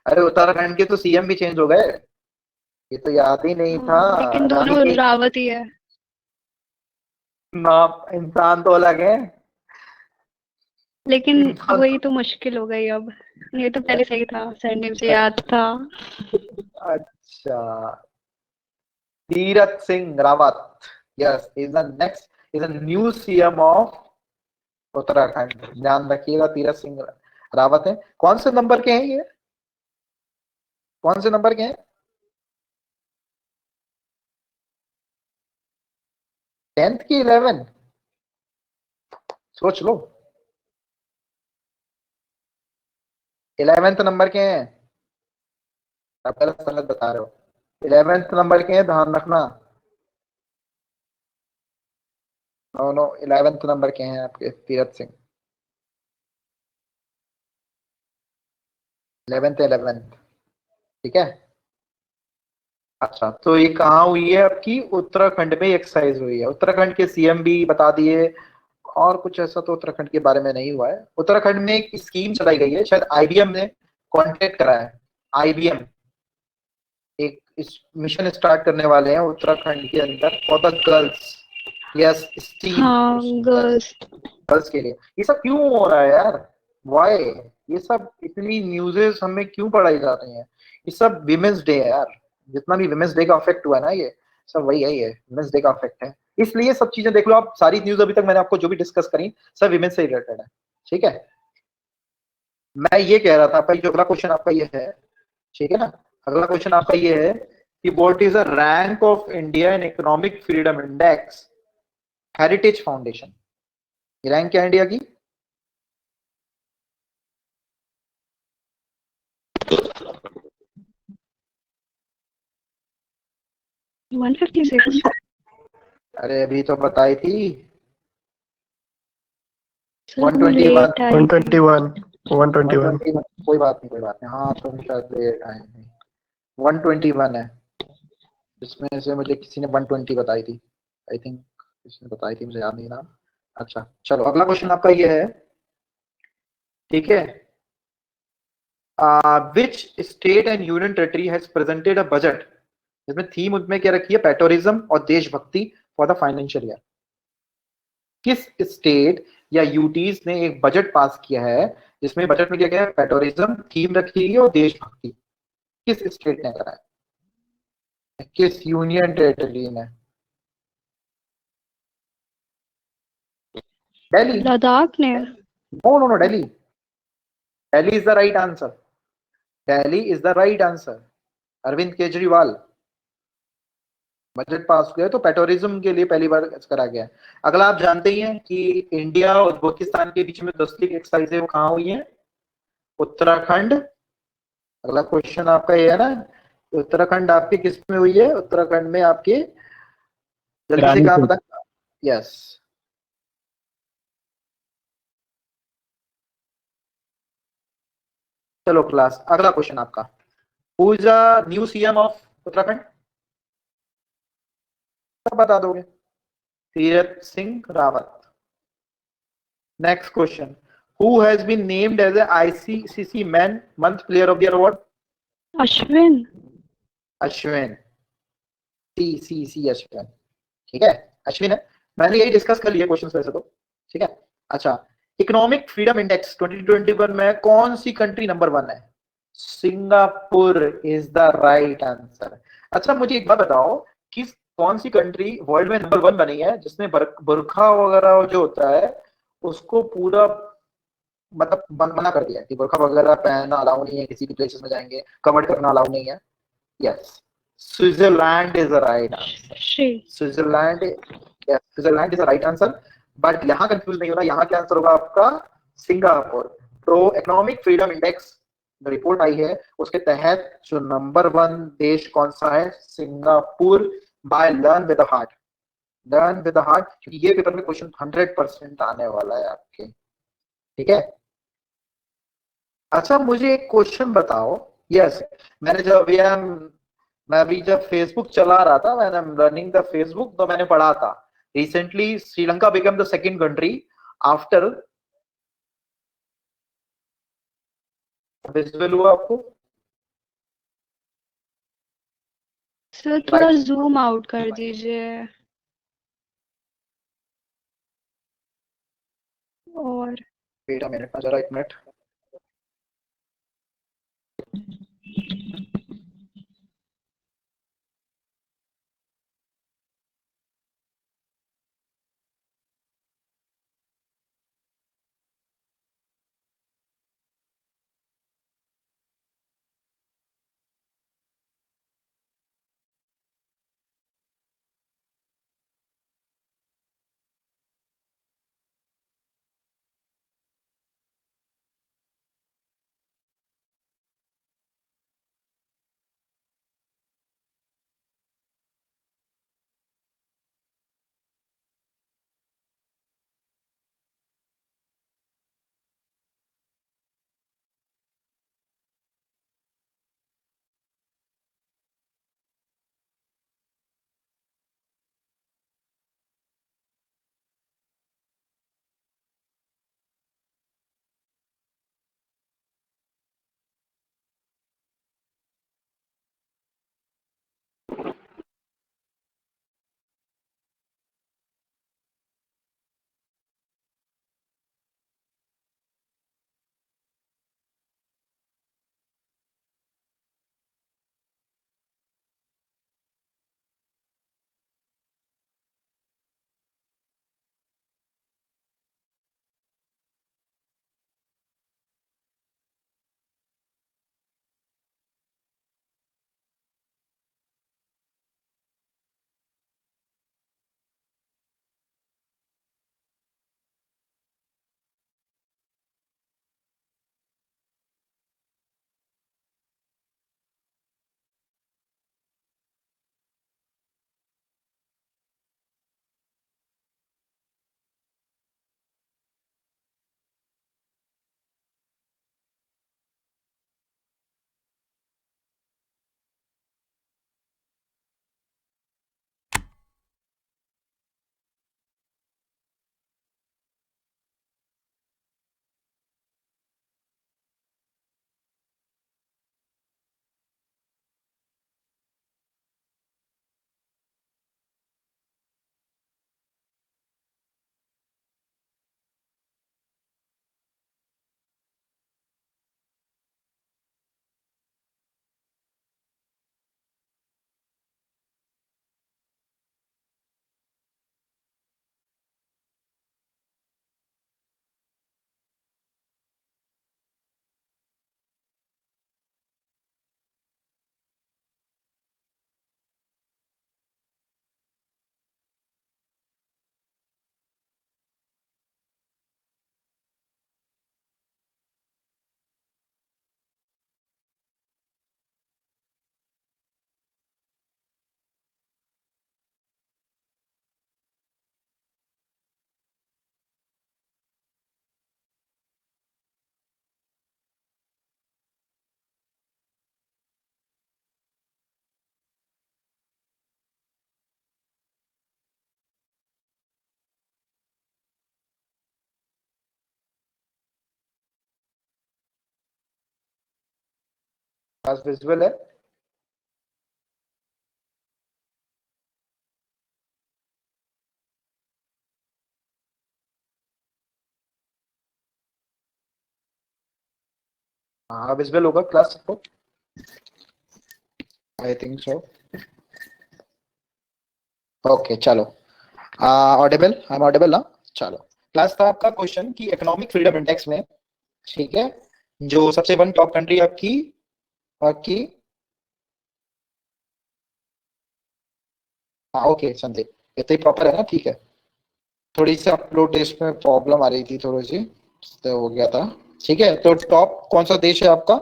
अरे उत्तराखंड के तो सीएम भी चेंज हो गए, ये तो याद ही नहीं था। लेकिन रानी दोनों के रावत ही है। नाम, इंसान तो अलग है। लेकिन इंसान, वही तो मुश्किल हो गई अब, ये तो पहले सही था, सरनेम से याद था। अच्छा, Tirath Singh Rawat, yes is the next, is the new CM of Uttarakhand. ध्यान रखिएगा, तीरथ सिंह रावत है। कौन से नंबर के हैं ये? कौन से नंबर के हैं? 10th की 11? सोच लो, 11th नंबर के हैं। आप गलत गलत बता रहे हो, 11th नंबर के हैं, ध्यान रखना। नो नो, 11th नंबर के हैं आपके तीरथ सिंह, 11th, ठीक है। अच्छा तो ये कहाँ हुई है आपकी? उत्तराखंड में एक्सरसाइज हुई है। उत्तराखंड के सीएम भी बता दिए, और कुछ ऐसा तो उत्तराखंड के बारे में नहीं हुआ है। उत्तराखंड में एक स्कीम चलाई गई है, शायद आईबीएम ने कॉन्टेक्ट करा है। आईबीएम एक इस मिशन स्टार्ट करने वाले हैं उत्तराखंड के अंदर for the girls, yes steam, हाँ गर्ल्स। गर्ल्स के लिए। ये सब क्यों हो रहा है यार? वाई? ये सब इतनी न्यूज़ेस हमें क्यों पढ़ाई जा रही हैं? ये सब विमेंस डे है यार, जितना भी विमेंस डे का अफेक्ट हुआ है ना, ये सब वही है, ये विमेंस डे का अफेक्ट है। इसलिए सब चीजें देख लो आप, सारी न्यूज अभी तक मैंने आपको जो भी डिस्कस करी सब विमेंस से रिलेटेड है, ठीक है। मैं ये कह रहा था आपका जो अगला क्वेश्चन आपका ये है, ठीक है ना। अगला क्वेश्चन आपका ये है कि what is the rank of India in economic freedom index heritage foundation? Rank क्या है इंडिया की? 156। अरे अभी तो बताई थी, सर वो 121। लेट आई थी। 121 121 121, कोई बात नहीं, कोई बात नहीं। हाँ तुम शायद लेट आए थे। 121 है, इसमें से मुझे किसी ने 120 बताई थी, आई थिंक किसी ने बताई थी, मुझे याद नहीं नाम। अच्छा चलो अगला क्वेश्चन आपका ये है, ठीक है। Which state and union territory has presented a budget, इसमें थीम उनमें क्या रखी है? पेट्रोरिज्म और देशभक्ति फॉर द फाइनेंशियल ईयर। किस स्टेट या यूटीज ने एक बजट पास किया है जिसमें बजट में क्या क्या है? पेट्रोरिज्म थीम रखी है और देशभक्ति। किस स्टेट ने करा है? किस यूनियन टेरिटरी ने? दिल्ली? लद्दाख ने। No no no, Delhi. Delhi is the right answer, Delhi is the right answer. Arvind Kejriwal budget pass हुआ है तो पेट्रोलिज्म के लिए पहली बार करा गया है। अगला आप जानते ही हैं कि इंडिया और उज्बेकिस्तान के बीच में तस्लीक एक्सरसाइज है वो कहाँ हुई है? उत्तराखंड। अगला क्वेश्चन आपका ये है ना, उत्तराखंड आपके किस में हुई है? उत्तराखंड में आपके, जल्दी से कहा पता। यस। चलो क्लास, अगला क्वेश्चन आपका, who is the new CM of Uttarakhand? सब बता दोगे। Tirath Singh Rawat. Next question, who has been named as a ICC man month player of the year award? Ashwin. Ashwin, see see see Ashwin, ठीक है, अश्विन है। मैंने यही डिस्कस कर लिया क्वेश्चन वैसे तो, ठीक है। अच्छा, इकोनॉमिक फ्रीडम इंडेक्स 2021 में कौन सी कंट्री नंबर 1 है? Singapore is the right answer. अच्छा मुझे एक बात बताओ कि कौन सी कंट्री वर्ल्ड में नंबर 1 बनी है जिसने बुरखा वगैरह जो होता है उसको पूरा मतलब मना कर दिया है कि बुरखा वगैरह पहनना अलाउ नहीं है, किसी भी प्लेसेस में जाएंगे कवर करना अलाउ नहीं है। Yes, Switzerland is the right answer. Shri. Switzerland, yes Switzerland is the right answer. But यहाँ कंफ्यूज नहीं होना, यहाँ क्या आंसर होगा आपका? Singapore. Pro economic freedom index report आई है, उसके तहत जो नंबर 1 देश कौन सा है? Singapore, by learn with heart. Learn with heart, क्योंकि ये पेपर में क्वेश्चन 100% आने वाला है आपके, ठीक है। अच्छा मुझे एक क्वेश्चन बताओ। यस, मैंने जब ये मैं अभी जब फेसबुक चला रहा था, मैंने रनिंग द फेसबुक, तो मैंने पढ़ा था recently Sri Lanka become the second country after, visual हुआ आपको? सर थोड़ा जूम आउट कर दीजिए। और वेट अ मिनट, जरा एक मिनट। क्लास विजुअल है? हाँ विजुअल होगा क्लास सबको, आई थिंक सो। ओके चलो, ऑडिबल, आई एम ऑडिबल ना? चलो, क्लास था आपका क्वेश्चन कि इकोनॉमिक फ्रीडम इंडेक्स में, ठीक है, जो सबसे वन टॉप कंट्री आपकी आपकी हाँ ओके संदीप, इतना ही प्रॉपर है ना? ठीक है, थोड़ी सी अपलोड टेस्ट में प्रॉब्लम आ रही थी थोड़ी सी, तो हो गया था। ठीक है, तो टॉप कौन सा देश है आपका?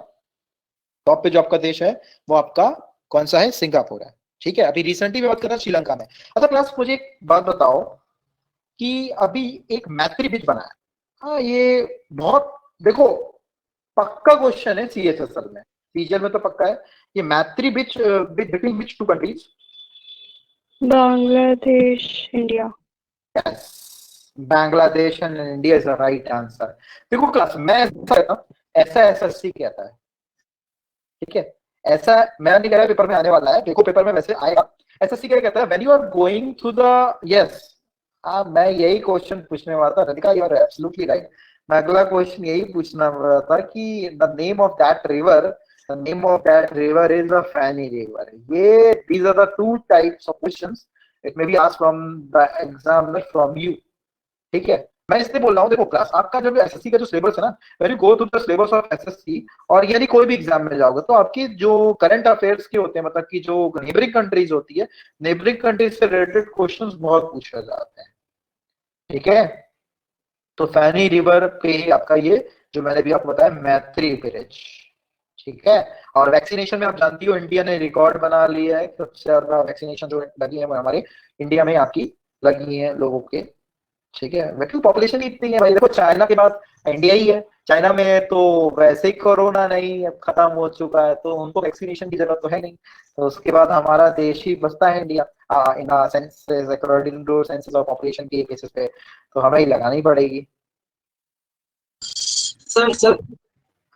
टॉप पे जो आपका देश है वो आपका कौन सा है? सिंगापुर है। ठीक है, अभी रिसेंटली बात कर रहा श्रीलंका में। अच्छा क्लास, मुझे एक बात बताओ कि अभी एक मैत्री बीच बना है, हाँ ये बहुत, देखो पक्का क्वेश्चन है सीएचएसएल में, सीजीएल में तो पक्का है, ये मैत्री बीच between which two countries? Bangladesh India. Yes, Bangladesh and India is the right answer. देखो क्लास, मैं ऐसा कहता हूं, ऐसा एसएससी कहता है, ठीक है, ऐसा मैं नहीं कह रहा पेपर में आने वाला है, देखो पेपर में वैसे आएगा। एसएससी क्या कहता है, when you are going through the, yes, हाँ मैं यही क्वेश्चन पूछने वाला था Radhika, you are absolutely right. मैं अगला क्वेश्चन यही पूछना वाला था कि the name of that river, the name of that river is the Feni river. ये these are the two types of questions, it may be asked from the examiner from you, ठीक है। मैं इसलिए बोल रहा हूँ, देखो क्लास आपका जब एसएससी का जो सिलेबस है ना, when you go through the syllabus of SSC, और यानी कोई भी एग्जाम में जाओगे तो आपकी जो करंट अफेयर्स के होते हैं, मतलब कि जो नेबरिंग कंट्रीज होती है, नेबरिंग कंट्रीज से रिलेटेड क्वेश्चंस बहुत पूछे जाते हैं, ठीक है। तो फैनी रिवर पे ही आपका ये जो मैंने भी आपको बताया मैत्री ब्रिज, ठीक है। और वैक्सीनेशन में आप जानती हो इंडिया ने रिकॉर्ड बना लिया है, सबसे ज्यादा वैक्सीनेशन जो लगी है वो हमारे इंडिया में आपकी लगी है लोगों के, ठीक है। वैक्यूम पॉपुलेशन ही इतनी है भाई, देखो चाइना के बाद इंडिया ही है, चाइना में तो वैसे ही कोरोना नहीं अब खत्म हो चुका है, तो उनको वैक्सीनेशन की जरूरत तो है नहीं, तो उसके बाद हमारा देश ही बचता है India, in census according to census of population के बेसिस पे, तो हमें ही लगानी पड़ेगी। सर सर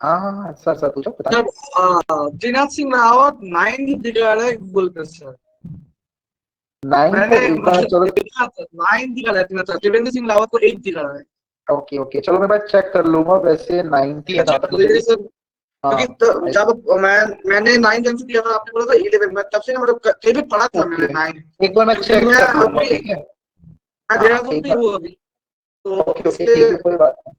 हाँ हाँ हाँ सर सर पूछो बता। सर त्रिनाथ सिंह रावत 9 दिखा रहा है गूगल पे सर। नाइन मैंने को चलो, देखा था 9 दिखा रहा है, त्रिवेंद्र सिंह रावत को 8 दिखा रहा है। ओके ओके चलो मैं बात चेक कर लूंगा, वैसे 90 है जहाँ तक मुझे भी। सर हाँ क्योंकि जब मैंने 9 जन से किया था, आपने बोला था 11, मैं तब से ना मतलब कहीं भी पढ़ा था मैंने ओके, 9। एक बार मैं चेक मैं कर लूंगा, अभी ठीक है। मैं हाँ देहरादून एक पे बार, हूँ अभी, तो ओके ओके इसलिए ठीक है कोई बात नहीं।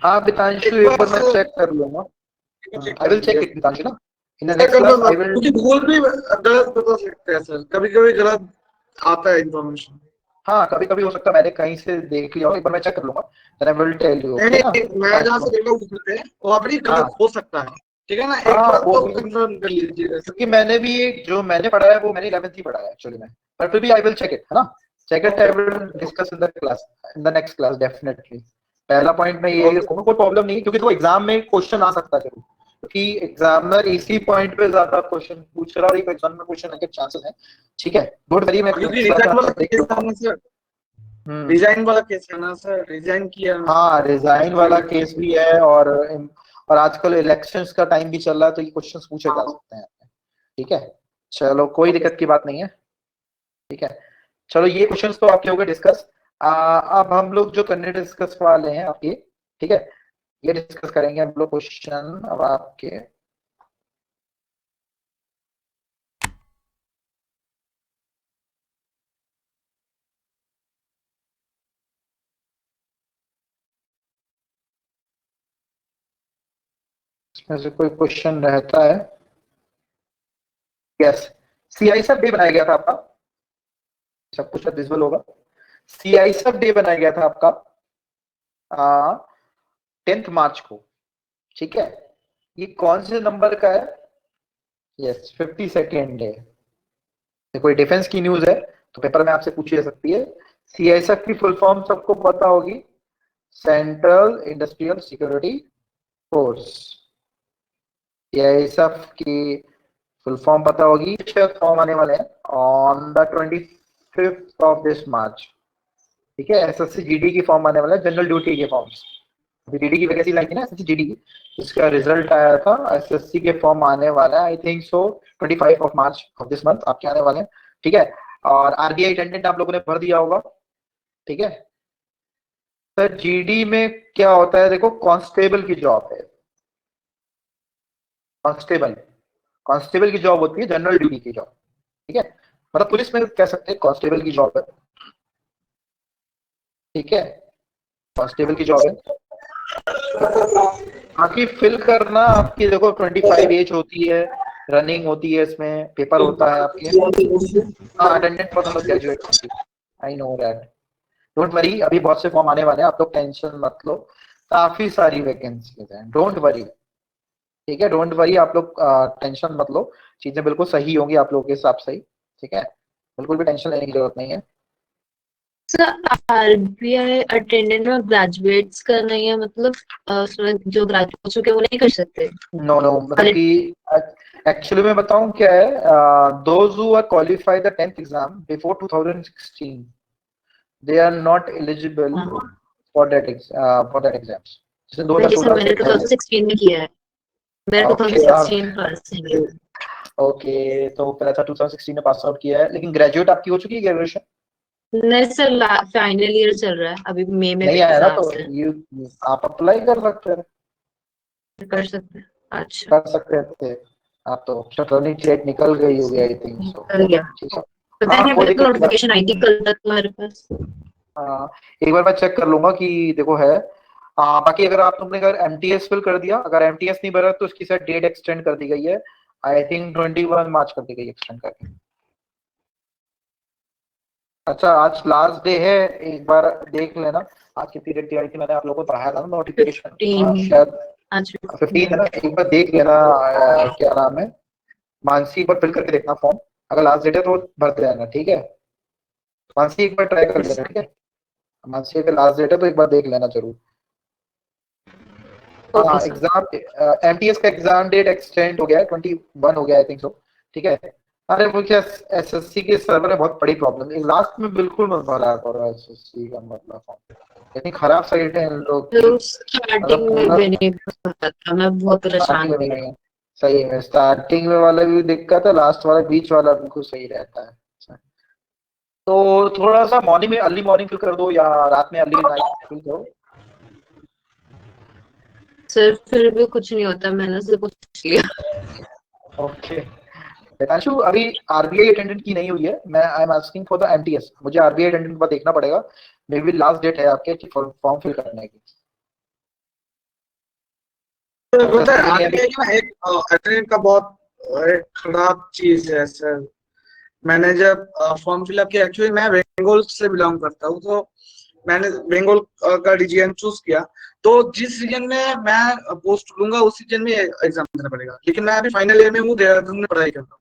हाँ बितांशु एक एक बार बार मैं सर चेक कर लूंगा, चेक आई कर विल चेक लीजिए। इट बितांशु ना, in the sir next class confirm I will. क्योंकि गूगल भी गलत बता सकते हैं सर, कभी कभी गलत आता है इन्फॉर्मेशन। हाँ कभी कभी हो सकता है मैंने कहीं से देख लिया हो, एक बार मैं चेक कर लूंगा, then I will tell you, नहीं ओके ना? नहीं, मैं जहाँ से देख रहा हूँ गूगल पे वो अपनी हाँ गलत हो सकता है, ठीक है ना, एक हाँ बार वो तो भी, कंफर्म कर लीजिए। क्योंकि मैंने भी जो मैंने पढ़ा है वो मैंने 11th ही पढ़ा है एक्चुअली में, पर फिर भी आई विल चेक इट, है ना? Check it, I okay will discuss in the class, in the next class definitely. पहला पॉइंट में ये ओके रखूंगा, कोई प्रॉब्लम नहीं, क्योंकि तो एग्जाम में क्वेश्चन आ सकता है जरूर, क्योंकि एग्जामिनर इसी पॉइंट पे ज्यादा क्वेश्चन पूछ रहा है, और एग्जाम में क्वेश्चन आने के चांसेस है, ठीक है। डोंट वरी, मैं क्योंकि नेक्स्ट क्लास में रिजाइन वाला आपका देख केस लूंगा। था ना सर, हम्म, रिजाइन वाला केस है ना सर, रिजाइन किया। हाँ रिजाइन वाला केस भी है, और आजकल इलेक्शंस का टाइम भी चल रहा है, तो ये क्वेश्चंस पूछे जा सकते हैं, ठीक है। चलो कोई ओके दिक्कत की बात नहीं है, ठीक है। चलो ये क्वेश्चंस तो आपके हो गए डिस्कस, अब हम लोग जो करने डिस्कस वाले हैं आपके, ठीक है, ये डिस्कस करेंगे हम लोग क्वेश्चन अब आपके। इसमें से कोई क्वेश्चन रहता है? यस, सीआई सब डे बनाया गया था आपका, सब कुछ विजुअल होगा। सीआई सब डे बनाया गया था आपका 10th मार्च को, ठीक है। ये कौन से नंबर का है? Yes 52nd day. कोई डिफेंस की न्यूज है तो पेपर में आपसे पूछी जा सकती है। सीआईएसएफ की फुल फॉर्म सबको पता होगी, central industrial security force. CISF की फुल फॉर्म पता होगी, फॉर्म आने वाले हैं on the 25th of this March, ठीक है। एसएससी जीडी की फॉर्म आने वाला है, जनरल ड्यूटी के फॉर्म्स, जीडी की वैकेंसी लाई थी ना, एसएससी जीडी की, इसका रिजल्ट आया था, एसएससी के फॉर्म आने वाला है, आई think so 25 of March of this month आपके आने वाले हैं, ठीक है। और आरबीआई अटेंडेंट आप लोगों ने भर दिया होगा, ठीक है। सर जीडी में क्या होता है, देखो कांस्टेबल की जॉब है, कांस्टेबल, कांस्टेबल की जॉब होती है जनरल ड्यूटी की जॉब, ठीक है। मतलब पुलिस में कह सकते हैं कांस्टेबल की जॉब है, ठीक है, कांस्टेबल की जॉब है। बाकी फिल करना आपकी, देखो 25 एज होती है, रनिंग होती है, इसमें पेपर होता है आपके, हाँ attendant for graduate, I know that, don't worry, अभी बहुत से फॉर्म आने वाले हैं, आप लोग टेंशन मत लो, काफी सारी वैकेंसीज हैं, डोंट वरी, ठीक है, डोंट वरी, आप लोग टेंशन मत लो, चीजें बिल्कुल सही होंगी आप लोगों के हिसाब से ही, ठीक है, बिल्कुल भी टेंशन लेने की जरूरत नहीं है। सर आरबीआई अटेंडेंट में ग्रेजुएट्स का नहीं है, मतलब उसमें जो ग्रेजुएट हो चुके हैं वो नहीं कर सकते? नो नो, मतलब कि एक्चुअली मैं बताऊं क्या है, those who are qualify the 10th exam before 2016 they are not eligible for that exams, जैसे नहीं सर, 2016 मैंने से 2016 में किया है, मेरा ओके 2016 पास है। ओके, तो फिर अच्छा 2016 में पास आउट किया है, लेकिन ग्रेजुएट आपकी हो चुकी है ग्रेजुएशन? नहीं सर, फाइनल ईयर चल रहा है, अभी मई में नहीं आया ना, तो एग्जाम्स है। यू आप अप्लाई कर सकते हैं, कर सकते हैं, अच्छा कर सकते थे आप, तो शटरनी डेट निकल गई होगी आई थिंक सो, कर गया। ठीक है। पता हाँ नहीं, कोई अभी दिक्कत नहीं, नोटिफिकेशन आई थी कल तक हमारे पास। हाँ एक बार मैं चेक कर लूंगा कि देखो है, बाकी अगर आप तुमने अगर एमटीएस फिल कर दिया, अगर एमटीएस नहीं भरा तो इसकी शायद डेट एक्सटेंड कर दी गई है, आई थिंक 21 मार्च कर दी गई एक्सटेंड करके। अच्छा आज लास्ट डे है, एक बार देख लेना, आज की पीरियड दी आई थी, मैंने आप लोगों को पढ़ाया था नोटिफिकेशन, 15 शायद आज 15 है ना, एक बार देख लेना, क्या नाम है, मानसी, एक बार फिल करके देखना फॉर्म, अगर लास्ट डेट है तो भरते रहना, ठीक है। मानसी एक बार ट्राई कर लेना, ठीक है, मानसी अगर लास्ट डेट है तो एक बार देख लेना जरूर। हाँ ओके सर। एग्जाम, एमटीएस का एग्जाम डेट एक्सटेंड हो गया है, 21 हो गया आई थिंक सो, ठीक है। अरे मुझे एसएससी के सर्वर में बहुत बड़ी प्रॉब्लम है, लास्ट में बिल्कुल मत भरा करो एसएससी का मतलब फॉर्म, इतनी खराब साइट है इन लोग की, तो मतलब स्टार्टिंग में पूरा भी नहीं पता था, मैं बहुत स्टार्टिंग परेशान में हो गई। नहीं है, सही में स्टार्टिंग में वाला भी दिक्कत है, लास्ट वाला बीच वाला बिल्कुल सही रहता है, तो थोड़ा सा मॉर्निंग में अर्ली मॉर्निंग फिल कर दो या रात में अर्ली नाइट फिल करो। सर फिर भी कुछ नहीं होता, मैंने से पूछ लिया। ओके हितांशु, अभी आरबीआई अटेंडेंट की नहीं हुई है, मैं I am asking for the MTS, मुझे आरबीआई अटेंडेंट पर देखना पड़ेगा, मे बी लास्ट डेट है आपके फॉर्म फिल करने की। तो पता है SSC ने अभी आरबीआई का एक अटेंडेंट का बहुत एक खराब चीज है सर। मैंने जब फॉर्म फिलअप किया, एक्चुअली मैं बंगाल से बिलोंग करता हूँ, तो मैंने बंगाल का रीजन चूज किया, तो जिस रीजन में मैं पोस्ट लूंगा उस रीजन में एग्जाम देना पड़ेगा, लेकिन मैं अभी फाइनल ईयर में हूँ, देहरादून में पढ़ाई कर रहा हूँ,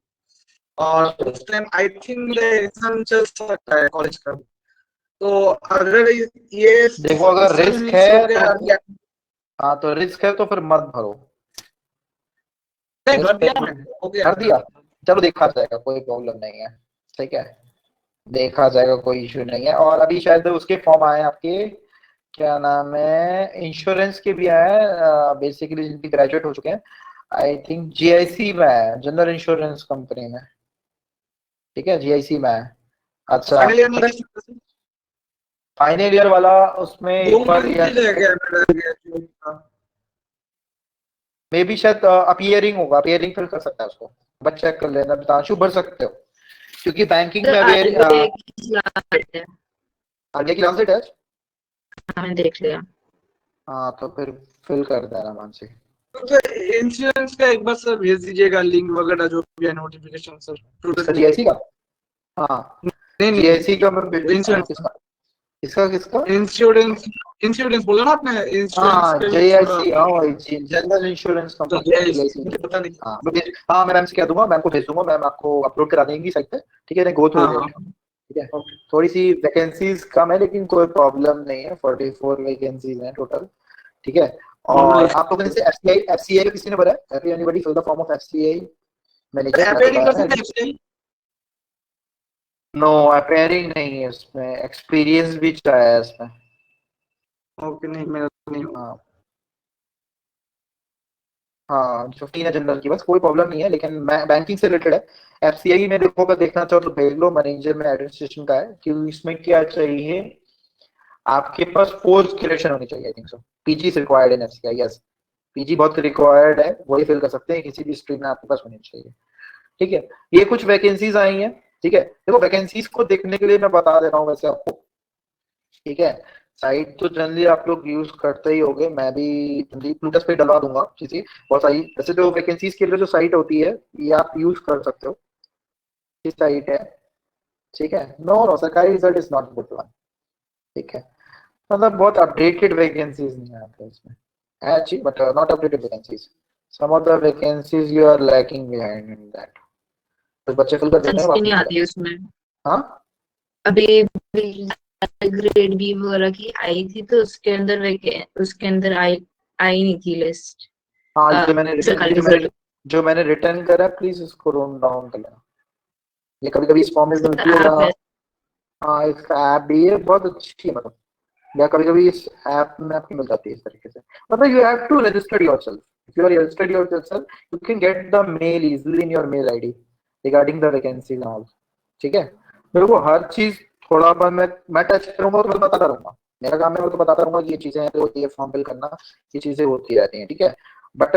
और उस टाइम आई थिंक एग्जाम चल सकता है कॉलेज का, तो अगर ये देखो अगर इससे रिस्क मिस हो है गया, तो, हाँ तो रिस्क है तो फिर मत भरो, नहीं भर रिस्क दिया मैंने, हो गया कर दिया, चलो देखा जाएगा, कोई प्रॉब्लम नहीं है, ठीक है, देखा जाएगा, कोई इशू नहीं है। और अभी शायद उसके फॉर्म आए हैं आपके, क्या नाम है, इंश्योरेंस के भी आए हैं, बेसिकली जिनके ग्रेजुएट हो चुके हैं, आई थिंक जीआईसी में है, जनरल इंश्योरेंस कंपनी में, ठीक है, जीआईसी में है। अच्छा फाइनल ईयर में पता है, फाइनल ईयर वाला उसमें दो एक बार मंथ ही रह गया मेरा graduate का। मे बी शायद अपीयरिंग होगा, अपीयरिंग फिल कर सकता है उसको, बस चेक कर लेना, बितांशु भर सकते हो, क्योंकि बैंकिंग में सर अभी आरबीआई की लास्ट डेट है, आगे की लास्ट डेट है। मैंने देख लिया। हाँ तो फिर फिल कर देना मानसी। तो इंश्योरेंस का एक बार सर भेज दीजिएगा लिंक वगैरह जो भी है, नोटिफिकेशन सर इसका टोटली। जीआईसी का, हाँ नहीं जीआईसी का मैं इंश्योरेंस किसका, इसका किसका, इंश्योरेंस इंश्योरेंस बोला ना आपने, इंश्योरेंस हाँ का भी थोड़ा जेआईसी, हाँ वही जनरल इंश्योरेंस तो कंपनी है जेआईसी। मुझे पता नहीं। हाँ हाँ मैं मैम से कह दूंगा, मैम को भेज दूंगा, मैम आपको अपलोड करा देंगी साइट पे, ठीक है, गो थ्रू हाँ इट, हाँ ठीक है। थोड़ी सी वैकेंसीज कम है लेकिन कोई प्रॉब्लम नहीं है, 44 वैकेंसीज हैं टोटल, ठीक है। और आप लोगों ने से एफसीआई किसी ने भरा है, anybody fill the form of FCI manager, मैं तो एपेयरिंग कर भरा सकते है। हैं इसलिए। नो अपेयरिंग नहीं है इसमें, एक्सपीरियंस भी चाहिए इसमें, ओके नहीं मेरा तो नहीं हाँ हाँ 15 है जनरल की, बस कोई प्रॉब्लम नहीं है, लेकिन मैं बैंकिंग से रिलेटेड है। एफसीआई में देखो, अगर देखना चाहो तो भेज लो, मैनेजर में एडमिनिस्ट्रेशन का है, कि इसमें क्या चाहिए, आपके पास पोस्ट ग्रेजुएशन होनी चाहिए, आई think so. PG is required in FCI, yes. PG बहुत रिक्वायर्ड है, वही फिल कर सकते हैं, किसी भी स्ट्रीम में आपके पास होनी चाहिए। ठीक है, ये कुछ वैकेंसीज आई हैं। ठीक है, देखो वैकेंसीज को देखने के लिए मैं बता दे रहा हूँ वैसे आपको। ठीक है, साइट तो जनरली आप लोग यूज करते ही होगे, मैं भी जनरली प्लूटस पे डलवा दूंगा किसी बहुत सारी। वैसे तो वैकेंसीज के लिए जो साइट होती है, ये आप यूज कर सकते हो, ये साइट है। ठीक है, नो नो, सरकारी result is not good one. ठीक है, मतलब बहुत अपडेटेड वैकेंसीज नहीं आते इसमें, है अच्छी but not updated vacancies. Some of the vacancies you are lacking behind in that. कुछ बच्चे फिल कर देते हैं, सब्सिडी बाकी नहीं चला। आती है उसमें। हाँ अभी ग्रेड बी वगैरह की आई थी तो उसके अंदर आई नहीं थी लिस्ट हाँ, जो मैंने रिटर्न, सरकारी रिजल्ट। जो मैंने रिटर्न करा, प्लीज इसको रोन डाउन कर लेना। ये कभी कभी इस फॉर्म में मिलती है या, ऐप है। हाँ इसका ऐप भी है, बहुत अच्छी है मतलब, या कभी कभी इस ऐप में आपकी मिल जाती है इस तरीके से। मतलब you have to register yourself, if you are registered yourself you can get the mail easily in your mail ID regarding the vacancies and all. ठीक है, मेरे को हर चीज थोड़ा बहुत मैं टच करूंगा तो मैं बताता रहूंगा, मेरा काम है, मैं तो बताता रहूंगा कि ये चीजें हैं, तो ये फॉर्म फिल करना, ये चीजें होती रहती हैं। ठीक है, बट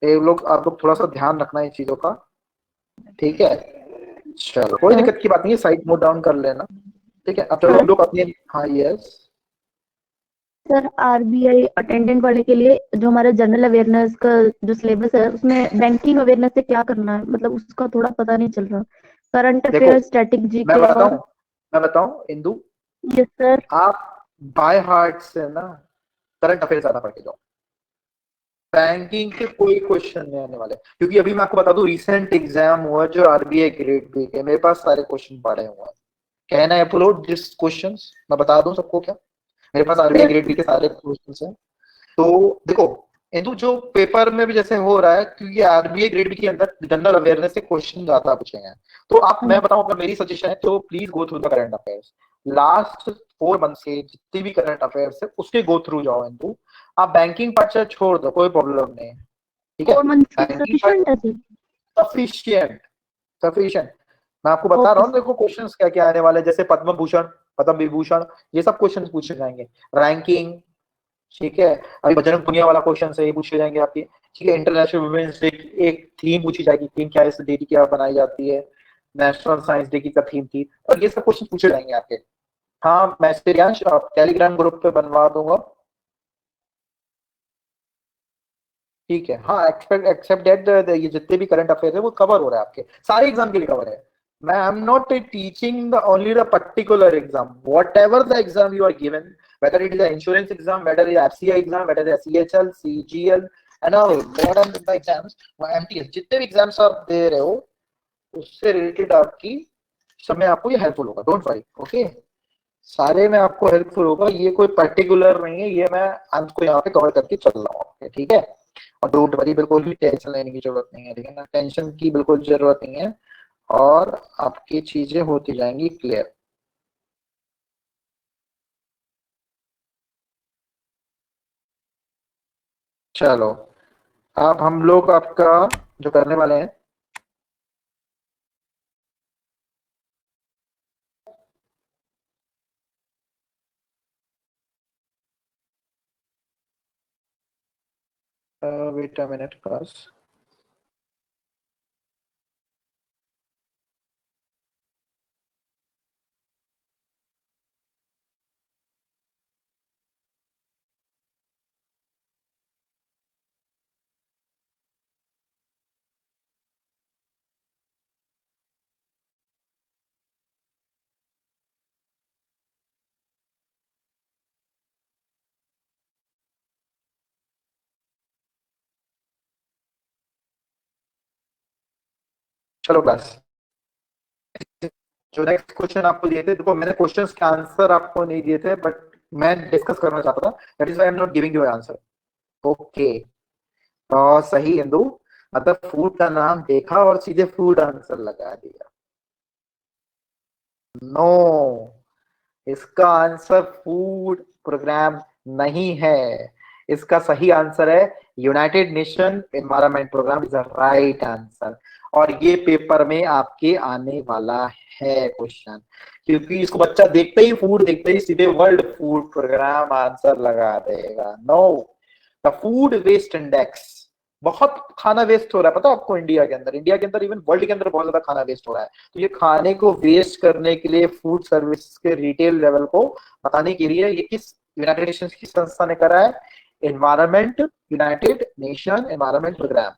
ये लोग, आप लोग थोड़ा सा ध्यान रखना इन चीजों का। ठीक है, चलो कोई सर दिक्कत की बात नहीं है, साइट नोट डाउन कर लेना। ठीक है, अब चलो सर हम लोग अपने, हाँ यस, सर आरबीआई अटेंडेंट वाले के लिए जो हमारा जनरल अवेयरनेस का जो सिलेबस है, उसमें बैंकिंग अवेयरनेस से क्या करना है, मतलब उसका थोड़ा पता नहीं चल रहा। करंट देखो अफेयर, स्टैटिक मैं जीके बताऊं, और। मैं बताऊं इंदु, यस सर। आप बाय हार्ट से ना करंट अफेयर ज्यादा पढ़ के जाओ, बैंकिंग के कोई क्वेश्चन नहीं आने वाले, क्योंकि अभी मैं आपको बता दूं, रिसेंट एग्जाम हुआ जो आरबीआई ग्रेड बी के, मेरे पास सारे क्वेश्चन पड़े हुए हैं। Can I upload this questions, मैं बता दूं सबको क्या, मेरे पास आरबीआई सर ग्रेड बी के सारे क्वेश्चंस हैं। तो देखो इंदु, जो पेपर में भी जैसे हो रहा है, क्योंकि आरबीआई ग्रेड बी के अंदर जनरल अवेयरनेस से क्वेश्चन ज्यादा पूछे हैं, तो आप, मैं बताऊं अगर मेरी सजेशन है तो please go through the current affairs, last 4 month से जितने भी करंट अफेयर्स है उसके गो थ्रू जाओ इंदु। आप बैंकिंग पार्ट से छोड़ दो, कोई प्रॉब्लम नहीं है। ठीक है, 4 मंथ्स बैंकिंग सफिशिएंट है सर? Sufficient, sufficient. मैं आपको बता रहा ओके हूँ, देखो क्वेश्चंस क्या क्या आने वाले हैं, जैसे पद्म भूषण, पद्म विभूषण, ये सब क्वेश्चंस पूछे जाएंगे। रैंकिंग, ठीक है, अभी बजरंग पुनिया वाला क्वेश्चन है, ये पूछे जाएंगे आपके। ठीक है, इंटरनेशनल वुमेन्स डे एक थीम पूछी जाएगी, थीम क्या है इस डे की, क्या बनाई जाती है, नेशनल साइंस डे की क्या थीम थी, और ये सब क्वेश्चन पूछे जाएंगे आपके। हाँ मैं श्रेयांश टेलीग्राम ग्रुप पे बनवा दूंगा। ठीक है, हाँ एक्सपेक्ट एक्सेप्ट दैट ये जितने भी करंट अफेयर है वो कवर हो रहा है, आपके सारे एग्जाम के लिए कवर है। मैं I am not teaching the only the particular exam, whatever the exam you are given, whether it is an insurance exam, whether it is FCI exam, whether it is CHL, CGL, and all modern the exams, MTS, जितने भी exams आप दे रहे हो उससे related आपकी सब में आपको ये हेल्पफुल होगा, डोंट वरी। ओके, सारे में आपको हेल्पफुल होगा, ये कोई पर्टिकुलर नहीं है, ये मैं अंत को यहाँ पे कवर करके चल रहा हूँ। ठीक है, और डोंट वरी, बिल्कुल भी टेंशन लेने की जरूरत नहीं है, ठीक है ना, टेंशन की बिल्कुल जरूरत नहीं है, और आपकी चीजें होती जाएंगी क्लियर। चलो, अब हम लोग आपका जो करने वाले हैं, वेट अ मिनट क्लास, चलो क्लास, जो नेक्स्ट क्वेश्चन आपको दिए थे, देखो मैंने क्वेश्चंस के आंसर आपको नहीं दिए थे, बट मैं डिस्कस करना चाहता था, that is why I am not giving you answer. Okay, तो सही हिंदू, मतलब फूड का नाम देखा और सीधे फूड आंसर लगा दिया। नो, इसका आंसर फूड प्रोग्राम नहीं है, इसका सही आंसर है United Nation Environment Programme is the right answer. और ये पेपर में आपके आने वाला है क्वेश्चन, क्योंकि इसको बच्चा देखते ही, फूड देखते ही सीधे वर्ल्ड फूड प्रोग्राम आंसर लगा देगा। No, the food waste index, बहुत खाना वेस्ट हो रहा है पता है आपको इंडिया के अंदर, इवन वर्ल्ड के अंदर बहुत ज्यादा खाना वेस्ट हो रहा है। तो ये खाने को वेस्ट करने के लिए फूड सर्विस के रिटेल लेवल को बताने के लिए ये किस यूनाइटेड नेशंस की संस्था ने करा है? United Nation Environment Programme.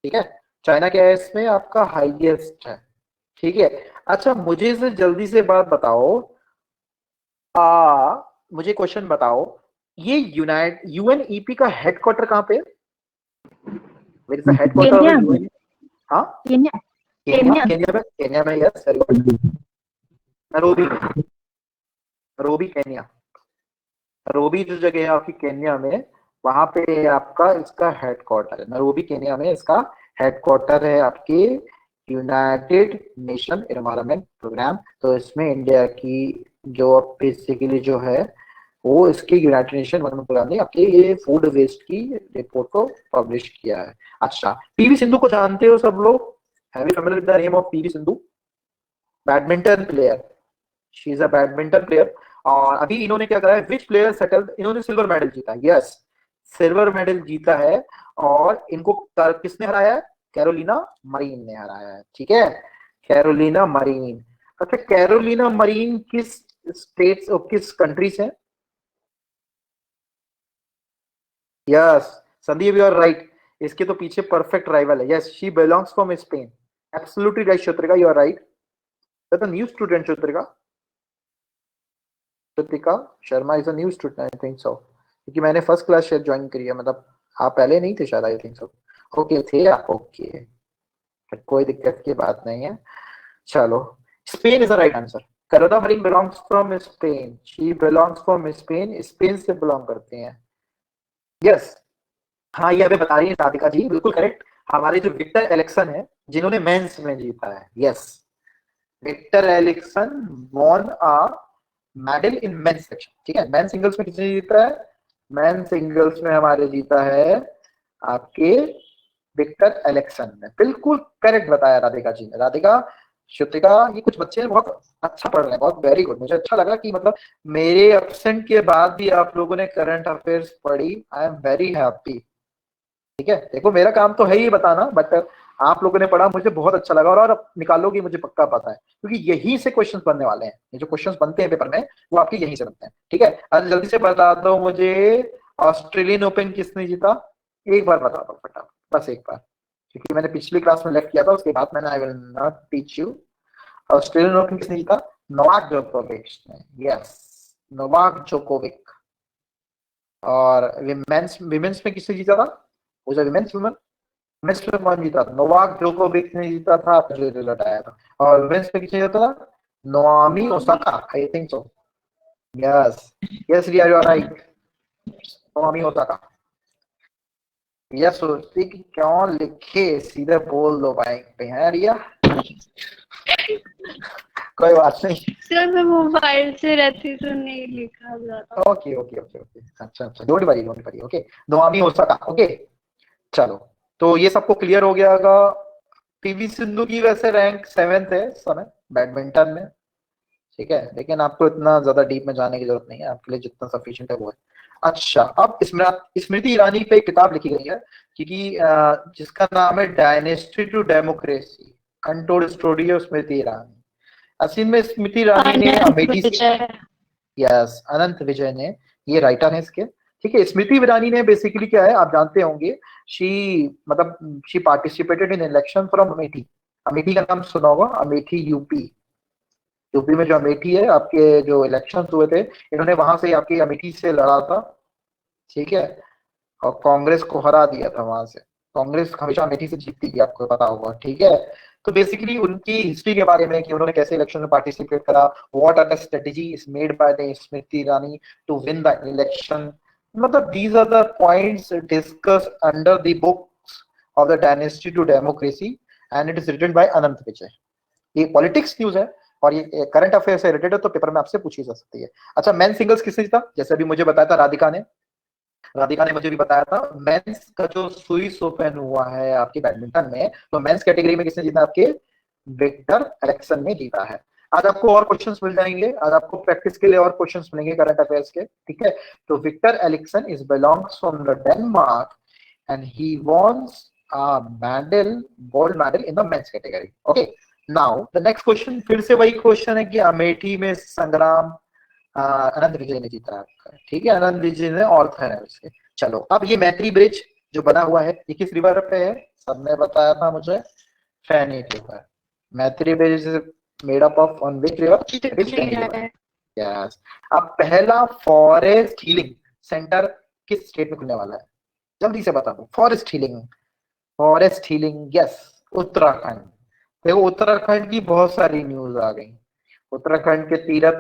ठीक है, चाइना क्या है इसमें आपका? हाईएस्ट है। ठीक है, अच्छा मुझे इसे जल्दी से बात बताओ, मुझे क्वेश्चन बताओ, ये यूएनईपी का हेडक्वार्टर कहाँ पे? Where is the headquarter of the UN? हाँ, केन्या केन्या में, yes, very good. Nairobi Kenya, Nairobi जो जगह है आपकी केन्या में, वहां पे आपका इसका हेडक्वार्टर है। नैरोबी केन्या में इसका हेडक्वार्टर है आपके यूनाइटेड नेशन एनवायरनमेंट प्रोग्राम। तो इसमें इंडिया की जो बेसिकली जो है वो इसके यूनाइटेड नेशन एनवायरनमेंट प्रोग्राम ने आपके ये फूड वेस्ट की रिपोर्ट को पब्लिश किया है। अच्छा, पीवी सिंधु को जानते हो सब लोग? Have you familiar with the name of PV Sindhu? Badminton player, she is a badminton player. और अभी इन्होंने क्या करा है, विच प्लेयर सेटल्ड, इन्होंने सिल्वर मेडल जीता, यस, सिल्वर मेडल जीता है। और इनको किसने हराया है? कैरोलिना मरीन ने हराया है। ठीक है, कैरोलिना मरीन। अच्छा, कैरोलिना मरीन किस स्टेट्स और किस कंट्री से? Yes, Sandeep you are right, इसके तो पीछे परफेक्ट राइवल है। Yes, she belongs from Spain, absolutely right Shrutika, you are right. The new student Shrutika Sharma is a new student, I think so, क्योंकि मैंने फर्स्ट क्लास शायद ज्वाइन करी है, मतलब आप पहले नहीं थे शायद, आई थिंक सो। ओके, थे आप, ओके, कोई दिक्कत की बात नहीं है। चलो, Spain is the right answer. Carolina marine belongs from Spain, she belongs from Spain, Spain से बिलोंग करते हैं। यस, हाँ, ये हमें बता रही है राधिका जी, बिल्कुल करेक्ट। हमारे जो विक्टर एलिक्सन है जिन्होंने मेंस में जीता है, यस, विक्टर एलिक्सन won a medal in men's section. ठीक है, मेन सिंगल्स में किसने जीता है? मेन सिंगल्स में हमारे जीता है आपके विक्टर एलिक्सन ने। बिल्कुल करेक्ट बताया राधिका जी ने। राधिका, श्रुतिका, ये कुछ बच्चे बहुत अच्छा पढ़ रहे हैं, बहुत वेरी गुड। मुझे अच्छा लगा कि मतलब मेरे एब्सेंट के बाद भी आप लोगों ने करंट अफेयर्स पढ़ी, आई एम वेरी हैप्पी। ठीक है, देखो मेरा काम तो है ही बताना, बट आप लोगों ने पढ़ा, मुझे बहुत अच्छा लगा। और आप निकालोगे मुझे पक्का पता है, क्योंकि यहीं से क्वेश्चंस बनने वाले हैं। ये जो क्वेश्चंस बनते हैं पेपर में वो आपके यहीं से बनते हैं। ठीक है, आज जल्दी से बता दो मुझे, ऑस्ट्रेलियन ओपन किसने जीता? एक बार बता दो फटाफट, बस एक बार, क्योंकि मैंने पिछली क्लास में लेफ्ट किया था, उसके बाद मैंने I will not teach you. Australian open किसने जीता? नोवाक जोकोविच ने, यस, नोवाक जोकोविक। और विमेंस में किसने जीता था? वो जो विमेंस में कौन जीता था? नोवाक जोकोविच ने जीता था, जो रिजल्ट आया था। और विमेंस में किसने जीता था? Naomi Osaka, I think so, yes, yes Riya you are right, Naomi Osaka. Yes, सोचती कि क्यों लिखे, सीधे बोल दो भाई पे, है रिया? कोई बात नहीं, सर मैं मोबाइल से रहती तो नहीं लिखा जाता। ओके ओके ओके ओके, अच्छा अच्छा, don't worry, okay, नोआमी Osaka, okay. चलो, तो ये सबको क्लियर हो गया होगा। पीवी सिंधु की वैसे रैंक 7th है इस समय बैडमिंटन में। ठीक है, लेकिन आपको इतना ज्यादा डीप में जाने की जरूरत नहीं है, आपके लिए जितना सफिशिएंट है वो है। अच्छा, अब स्मृति ईरानी पे एक किताब लिखी गई है, क्योंकि जिसका नाम है dynasty to democracy, untold story of Smriti Irani. असल में स्मृति ईरानी ने अमेठी से, यस, अनंत विजय ने, ये राइटर है इसके। ठीक है, स्मृति ईरानी ने बेसिकली क्या है आप जानते होंगे, she participated in election from Amethi. Amethi का नाम सुना होगा, अमेठी यूपी में जो अमेठी है, आपके जो इलेक्शन हुए थे, इन्होंने वहां से आपकी अमेठी से लड़ा था। ठीक है, और कांग्रेस को हरा दिया था वहां से। कांग्रेस हमेशा अमेठी से जीतती थी, आपको पता होगा। ठीक है, तो बेसिकली उनकी हिस्ट्री के बारे में कि उन्होंने कैसे इलेक्शन में पार्टिसिपेट करा, what are the strategy is made by the Smriti Irani to win the election, मतलब these are the points discuss under the books of the dynasty to democracy and it is written by Anant Vijay. ये politics news है और ये current affair से related है, तो paper में आपसे पूछी जा सकती है। अच्छा, मेन सिंगल्स किसने जीता? जैसे अभी मुझे बताया था राधिका ने, राधिका ने मुझे भी बताया था। मेंस का जो स्विस ओपन हुआ है आपके बैडमिंटन में, तो मेंस कैटेगरी में किसने जीता? आपके विक्टर एरिक्सन ने जीता है। आज आपको और क्वेश्चंस मिल जाएंगे, आज आपको प्रैक्टिस के लिए और क्वेश्चंस मिलेंगे करंट अफेयर्स के, ठीक है। तो Victor Eriksson is belongs from the Denmark and he wons a medal, gold medal in the men's category. Okay, now the next question फिर से वही क्वेश्चन है कि अमेठी में संग्राम आनंद विजय ने जीता है, ठीक है, आनंद विजय ने ऑर्थर है उसके। चलो, अब ये मैत्री ब्रिज जो बना हुआ है ये किस रिवर पे है? सबने बताया था मुझे, फैनी रिवर। मैत्री bridge is made up of on which river? Yes. अब पहला फॉरेस्ट हीलिंग सेंटर किस स्टेट में खुलने वाला है? जल्दी से बता दो। Forest healing, yes, Uttarakhand. देखो, उत्तराखंड की बहुत सारी न्यूज आ गई। उत्तराखंड के तीरथ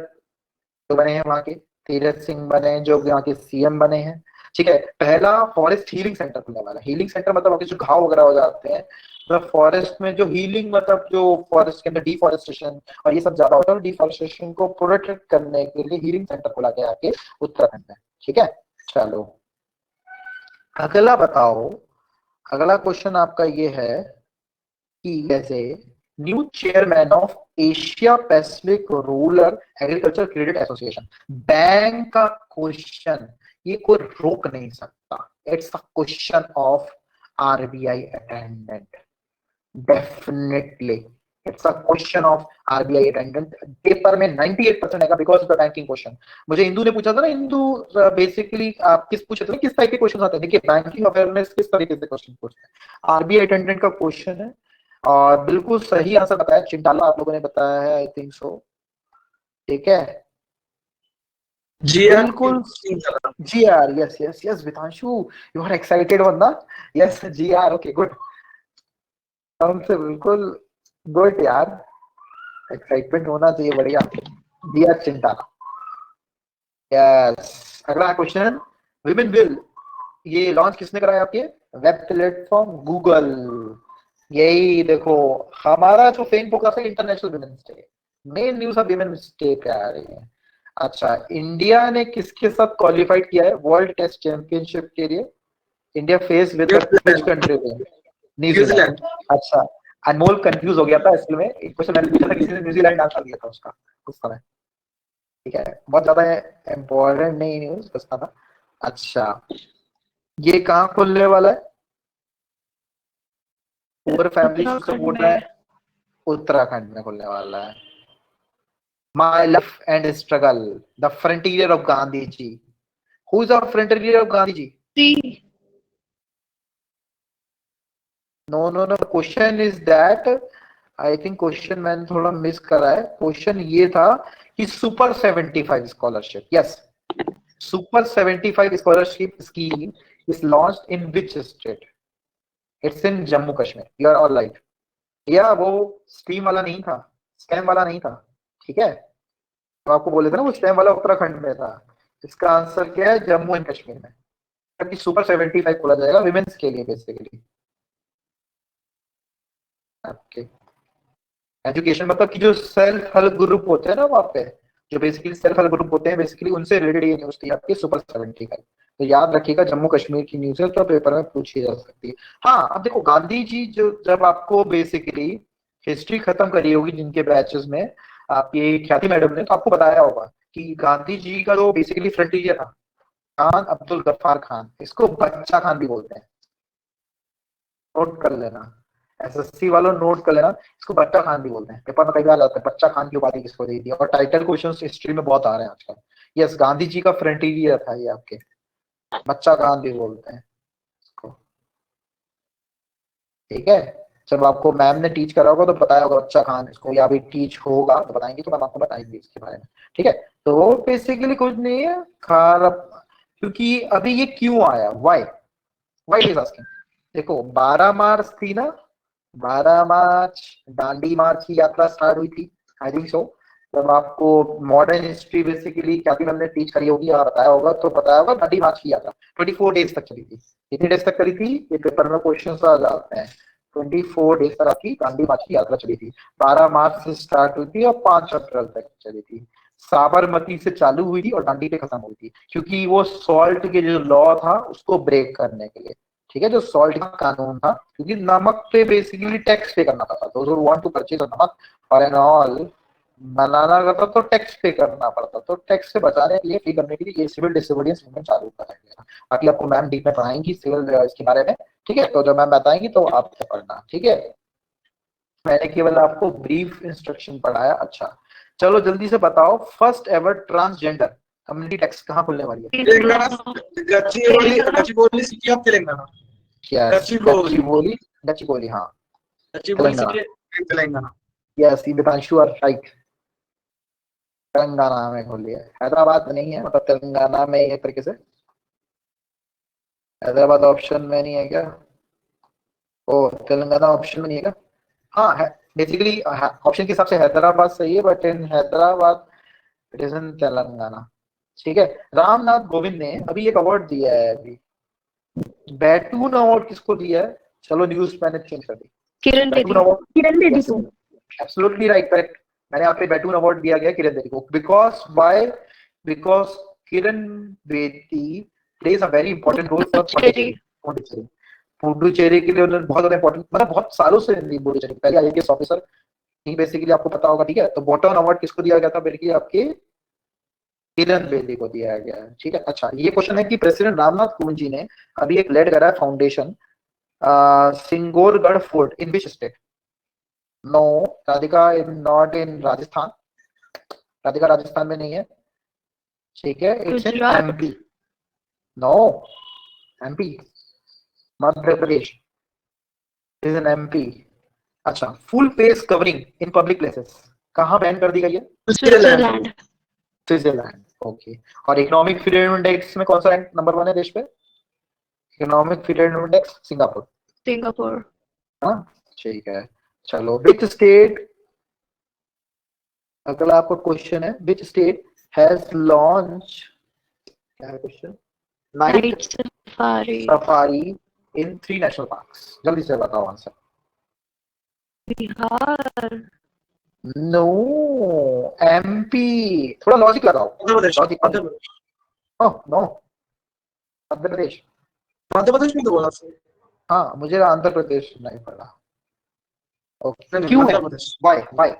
जो बने हैं, वहां के तीरथ सिंह बने जो यहाँ के सीएम बने हैं, ठीक है। पहला फॉरेस्ट हीलिंग सेंटर खुलने वाला है। हीलिंग सेंटर मतलब आपके जो घाव वगैरह हो जाते हैं तो फॉरेस्ट में जो हीलिंग, मतलब जो फॉरेस्ट के अंदर डिफॉरेस्टेशन और ये सब ज्यादा होता है, डिफॉरेस्टेशन को प्रोटेक्ट करने के लिए हीलिंग सेंटर खोला गया आपके उत्तराखंड में, ठीक है। चलो, अगला बताओ। अगला क्वेश्चन आपका ये है कि जैसे new chairman of Asia Pacific rural agriculture credit association, bank का क्वेश्चन ये कोई रोक नहीं सकता। It's a question of RBI attendant, definitely it's a question of RBI attendant. Paper में 98% आएगा because of the banking question. मुझे इंदू ने पूछा था ना, इंदू बेसिकली आप किस पूछे थे, किस टाइप के क्वेश्चन आते हैं? देखिए, बैंकिंग अवेयरनेस किस तरीके से क्वेश्चन पूछते हैं, आरबीआई अटेंडेंट का क्वेश्चन है। और बिल्कुल सही आंसर बताया चिंटाला, आप लोगों ने बताया है, आई थिंक सो, ठीक है। बिल्कुल G R, yes yes yes Vitanshu, you are excited one ना? Yes G R, okay good, हमसे बिल्कुल गुड यार, एक्साइटमेंट होना चाहिए, बढ़िया। G R Chintala, yes. अगला क्वेश्चन, विमेन विल ये लॉन्च किसने कराया आपके? Web platform Google. यही देखो, हमारा जो फेम फोकस है international women's day, main news of women's day पे आ रही है। अच्छा, इंडिया ने किसके साथ क्वालिफाइड किया है वर्ल्ड टेस्ट चैंपियनशिप के लिए? India face with which country? New Zealand. अच्छा, अनमोल कंफ्यूज हो गया था इसलिए में एक क्वेश्चन मैंने पूछा था, किसी ने न्यूजीलैंड आंसर दिया था उसका उस समय, ठीक है। बहुत ज्यादा इंपॉर्टेंट नहीं न्यूज बस था। अच्छा, ये कहाँ खुलने वाला है? पूरे फैमिली सपोर्ट है, उत्तराखंड में खुलने वाला है। My life and struggle, the frontier of Gandhi ji. Who is the frontier of Gandhi ji? No no no, question is that, I think question मैंने थोड़ा मिस करा है। क्वेश्चन ये था कि super 75 scholarship, yes, super 75 scholarship scheme is launched in which state? It's in Jammu Kashmir, you are all right. या वो scheme वाला नहीं था, स्कैम वाला नहीं था, ठीक है। तो आपको बोले थे ना वो स्कैम वाला उत्तराखंड में था। इसका आंसर क्या है? जम्मू एंड कश्मीर में। क्योंकि सुपर 75 खोला जाएगा विमेन्स के लिए बेसिकली। आपके एजुकेशन मतलब कि जो सेल्फ हेल्प ग्रुप होते हैं ना वहाँ पे, जो बेसिकली सेल्फ हेल्प ग्रुप होते हैं बेसिकली, उनसे रिलेटेड ये न्यूज थी आपकी सुपर 75। तो याद रखिएगा, जम्मू कश्मीर की न्यूज है तो पेपर में पूछी जा सकती है। हाँ, अब देखो, गांधी जी जो, जब आपको बेसिकली हिस्ट्री खत्म करी होगी जिनके बैचेस में, आपकी ख्याति मैडम ने तो आपको बताया होगा कि गांधी जी का जो बेसिकली फ्रंटियर था खान अब्दुल गफ्फार खान, इसको बच्चा खान भी बोलते हैं, नोट कर लेना, एसएससी वालों नोट कर लेना, इसको बच्चा खान भी बोलते हैं। पेपर में कई बार आता है बच्चा खान की उपाधि किसको दी थी, और टाइटल क्वेश्चंस हिस्ट्री में बहुत आ रहे हैं आजकल। यस, गांधी जी का फ्रंटियर था ये आपके, बच्चा खान भी बोलते हैं इसको, ठीक है। जब आपको मैम ने टीच करा होगा तो बताया होगा बच्चा खान इसको, या अभी टीच होगा तो बताएंगे, तो मैम आपको बताएंगे इसके बारे में, ठीक है। तो बेसिकली कुछ नहीं है खार, क्योंकि अभी ये क्यों आया, वाई इज आस्किंग। देखो, 12 मार्च थी ना, 12 मार्च दांडी मार्च की यात्रा स्टार्ट हुई थी, आई थिंक सो। जब आपको मॉडर्न हिस्ट्री बेसिकली क्या मैंने टीच करी होगी या बताया होगा तो बताया होगा, दांडी मार्च की यात्रा 24 डेज तक चली थी। कितनी डेज तक करी थी? ये पेपर में क्वेश्चन आ जाते हैं। 24 डेज तक आपकी दांडी मार्च की यात्रा चली थी। 12 मार्च से स्टार्ट हुई थी और 5 अप्रैल तक चली थी। साबरमती से चालू हुई थी और दांडी पे खत्म हुई थी, क्योंकि वो सॉल्ट के जो लॉ था उसको ब्रेक करने के लिए, ठीक है, जो सॉल्ट का कानून था, क्योंकि नमक पे बेसिकली टैक्स पे करना पड़ता, those who want to purchase नमक और एंड ऑल बनाना करता तो टैक्स पे करना पड़ता, तो टैक्स से बचाने के लिए, फ्री करने के लिए ये सिविल डिसोबीडियंस मूवमेंट चालू करा गया। बाकी आपको मैम डीप में पढ़ाएंगी सिविल इसके बारे में, ठीक है, तो जब मैम बताएंगी तो आप पढ़ना, ठीक है। मैंने केवल आपको ब्रीफ इंस्ट्रक्शन पढ़ाया। अच्छा चलो जल्दी से बताओ, first ever transgender community tax कहाँ खुलने वाली है? Telangana, Gachibowli city of Telangana. गच्चीबोली, गच्चीबोली, हाँ, Gachibowli Telangana. City Telangana. Yes, Dipanshu are right, Telangana में खोली है, हैदराबाद में नहीं है, मतलब तेलंगाना में एक तरीके से, हैदराबाद ऑप्शन में नहीं है क्या? ओ, तेलंगाना ऑप्शन में नहीं है क्या? हाँ है, बेसिकली ऑप्शन के हिसाब से हैदराबाद सही है, but in Hyderabad it is in Telangana, ठीक है। रामनाथ कोविंद ने अभी एक अवार्ड दिया है, अभी बैटून अवार्ड किसको दिया है? चलो न्यूज मैंने चेंज कर दी, किरण बैटून बेदी। Award, Kiran Bedi Yes. को। Absolutely right, correct. मैंने यहाँ पे बैटून अवार्ड दिया गया किरण बेदी को, because why, because Kiran Bedi plays a very important role for Pondicherry. Puducherry के लिए उन्होंने बहुत ज्यादा इंपॉर्टेंट, मतलब बहुत सालों से पुडुचेरी पहले आईएएस ऑफिसर ही बेसिकली, आपको पता होगा, ठीक है। तो बॉटन अवार्ड किसको दिया गया था? बेसिकली आपके किरण बेदी को दिया गया है, ठीक है। अच्छा ये क्वेश्चन है कि प्रेसिडेंट रामनाथ कोविंद जी ने अभी एक लेड करा है foundation Singorgarh fort in which state? No, Radhika not in Rajasthan, Radhika Rajasthan में नहीं है, ठीक है, it's in Gujarat. MP. No, MP, Madhya Pradesh, is in MP. अच्छा, full face covering in public places कहाँ बैन कर दी गई है? स्विट्जरलैंड। Switzerland, okay. और इकोनॉमिक फ्रीडम इंडेक्स में कौन सा रैंक नंबर 1 है देश पे? Economic freedom index Singapore, Singapore. हाँ, ठीक है। चलो विच स्टेट, अगला आपका क्वेश्चन है, विच स्टेट हैज लॉन्च, क्या है क्वेश्चन? Night safari. सफारी इन 3 नेशनल पार्क्स, जल्दी से बताओ आंसर। बिहार। नो, एमपी, थोड़ा लॉजिक लगाओ, Madhya Pradesh, logic. Madhya Pradesh, oh no, Madhya Pradesh, Madhya Pradesh में तो बोला सर। हाँ, मुझे आंध्र प्रदेश नहीं पड़ा, ओके, नहीं, क्यों मध्य है? प्रदेश। Y Y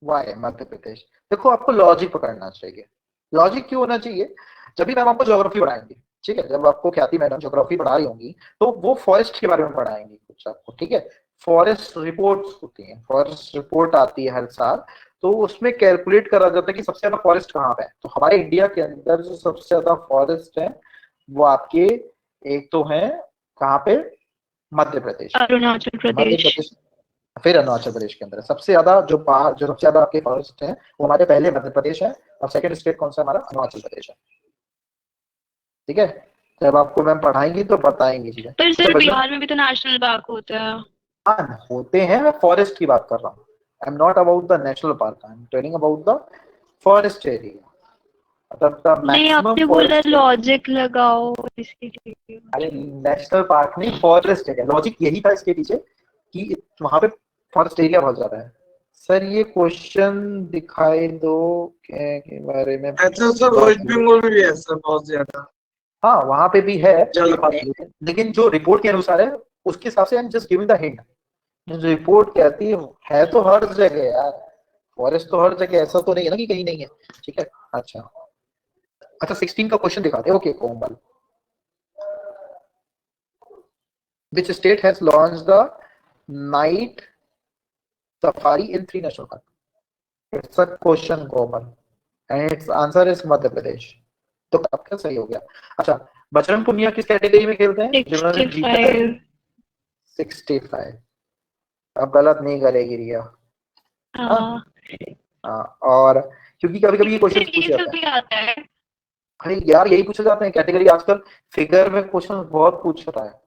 Y Madhya Pradesh? देखो आपको लॉजिक पकड़ना चाहिए, लॉजिक क्यों होना चाहिए? जब भी मैम आपको ज्योग्राफी पढ़ाएंगे, ठीक है, जब आपको ख्याति मैडम ज्योग्राफी पढ़ा रही होंगी तो वो फॉरेस्ट के बारे में पढ़ाएंगी कुछ आपको, ठीक है। फॉरेस्ट रिपोर्ट्स होती हैं, फॉरेस्ट रिपोर्ट आती है हर साल, तो उसमें कैलकुलेट करा जाता है कि सबसे ज्यादा फॉरेस्ट कहाँ पे है। तो हमारे इंडिया के अंदर जो सबसे ज्यादा फॉरेस्ट है वो आपके, एक तो है कहाँ पे? मध्य प्रदेश, अरुणाचल मध्य प्रदेश। प्रदेश, फिर अरुणाचल प्रदेश के अंदर सबसे ज्यादा जो पहाड़, जो सबसे ज्यादा आपके फॉरेस्ट है वो हमारे पहले मध्य प्रदेश है, और सेकंड स्टेट कौन सा हमारा? अरुणाचल प्रदेश है, ठीक है। जब आपको मैम पढ़ाएंगी तो बताएंगी चीजें। पर अच्छा, सर बजरंग, बिहार में भी तो नेशनल पार्क होता है। हाँ होते हैं, मैं फॉरेस्ट की बात कर रहा हूँ, आई am not about the national park, I am telling about the forest area, मतलब द नहीं, मैक्सिमम आपने बोला फॉरेस्ट। लॉजिक लगाओ इसीलिए। अरे नेशनल पार्क नहीं, फॉरेस्ट एरिया, लॉजिक यही था इसके पीछे कि वहां पे फॉरेस्ट एरिया बहुत ज्यादा है। सर ये क्वेश्चन दिखाई दो के बारे में, ऐसा सर वेस्ट बंगाल में भी है सर बहुत ज्यादा। हाँ वहां पे भी है, चलो। लेकिन जो रिपोर्ट के अनुसार है उसके हिसाब से आई am just giving the hint, जो रिपोर्ट कहती है तो हर जगह यार, फॉरेस्ट तो हर जगह, ऐसा तो नहीं है ना कि कहीं नहीं है, ठीक है। अच्छा अच्छा, 16 का क्वेश्चन दिखाते हैं, okay. Komal, which state has launched the night safari in 3 national parks? It's a question, Komal, and its answer is Madhya Pradesh. तो आपका सही हो गया। अच्छा, बजरंग पुनिया किस कैटेगरी में खेलते हैं? जिन्होंने जीता है 65। 65। अब गलत नहीं करेगी रिया, हाँ हाँ, हाँ। और क्योंकि कभी कभी ये क्वेश्चन ये पूछे जाते सब हैं, भी आता है। अरे यार यही पूछे जाते हैं कैटेगरी, आजकल फिगर में क्वेश्चन बहुत पूछ रहा है।